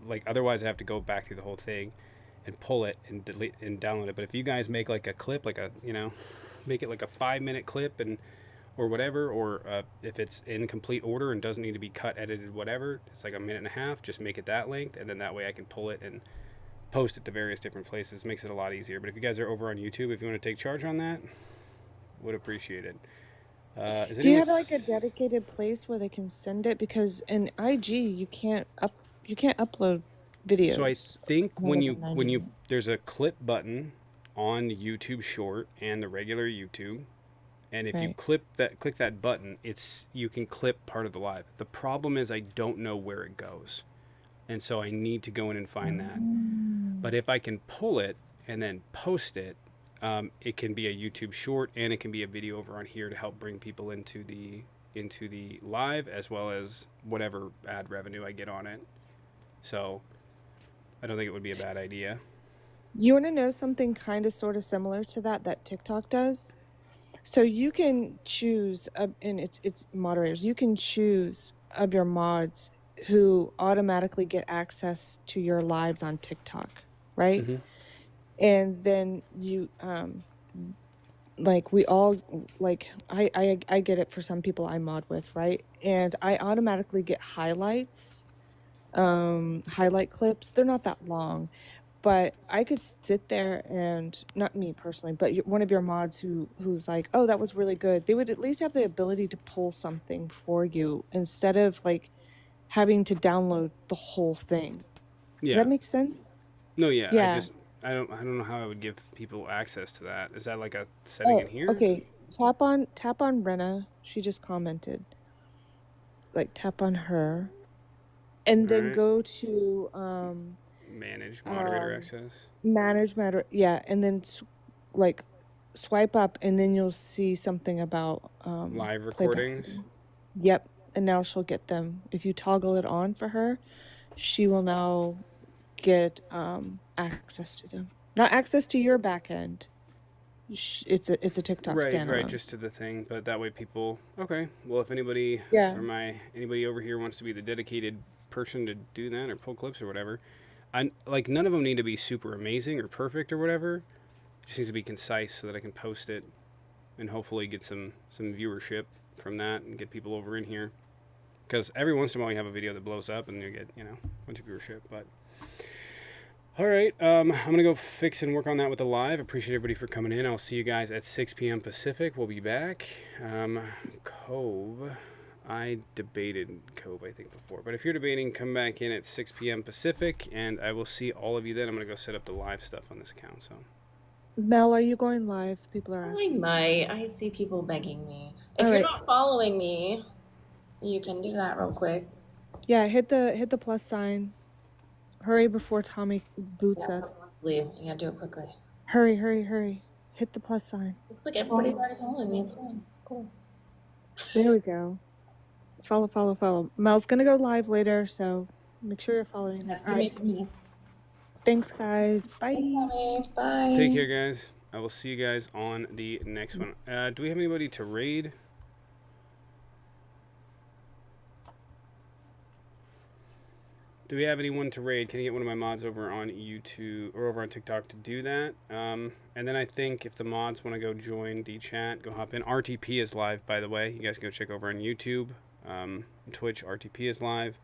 like otherwise I have to go back through the whole thing and pull it and delete and download it. But if you guys make like a clip, like a, make it like a 5-minute clip or whatever, or if it's in complete order and doesn't need to be cut, edited, whatever, it's like a minute and a half, just make it that length, and then that way I can pull it and post it to various different places. Makes it a lot easier. But if you guys are over on YouTube, if you want to take charge on that, would appreciate it. Do you have like a dedicated place where they can send it? Because in IG you can't upload videos. So I think when you there's a clip button on YouTube Short and the regular YouTube, and if you click that button, you can clip part of the live. The problem is I don't know where it goes, and so I need to go in and find that. But if I can pull it and then post it, it can be a YouTube Short and it can be a video over on here to help bring people into the into the live as well as whatever ad revenue I get on it. So I don't think it would be a bad idea. You want to know something kind of sort of similar to that TikTok does? So you can choose, and it's moderators. You can choose of your mods who automatically get access to your lives on TikTok, right? Mm-hmm. And then you like we all like I get it for some people I mod with, right? And I automatically get highlights, highlight clips. They're not that long, but I could sit there and, not me personally, but one of your mods who's like, oh, that was really good. They would at least have the ability to pull something for you instead of like having to download the whole thing. Does Yeah. that make sense? No, yeah. Yeah. I don't know how I would give people access to that. Is that like a setting Oh, in here? okay. Tap on Renna. She just commented. Like tap on her, and then Alright. go to Manage moderator access. manage matter. Yeah, and then like swipe up, and then you'll see something about Live playback. recordings. Yep, and now she'll get them. If you toggle it on for her, she will now get access to them. Not access to your back end. It's a TikTok standalone. Right, just to the thing, but that way people. Okay, well, if anybody Yeah. or anybody over here wants to be the dedicated person to do that or pull clips or whatever, I like none of them need to be super amazing or perfect or whatever. It just needs to be concise so that I can post it and hopefully get some viewership from that and get people over in here. Because every once in a while you have a video that blows up and you get a bunch of viewership, but. All right, I'm going to go fix and work on that with the live. Appreciate everybody for coming in. I'll see you guys at 6 p.m. Pacific. We'll be back. Cove. I debated Cove, I think, before. But if you're debating, come back in at 6 p.m. Pacific, and I will see all of you then. I'm going to go set up the live stuff on this account. So, Mel, are you going live? People are asking. I might. I see people begging me. If you're not following me, you can do that real quick. Yeah, hit the plus sign. Hurry before Tommy boots us. Leave. You gotta do it quickly. Hurry. Hit the plus sign. Looks like everybody's already following me. It's fine. It's cool. There we go. Follow. Mel's gonna go live later, so make sure you're following her. All right. Minutes. Thanks, guys. Bye. Bye. take care, guys. I will see you guys on the next one. Do we have anybody to raid? Do we have anyone to raid? Can I get one of my mods over on YouTube or over on TikTok to do that? And then I think if the mods want to go join the chat, go hop in. RTP is live, by the way. You guys go check over on YouTube, Twitch. RTP is live,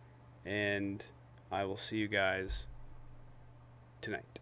and I will see you guys tonight.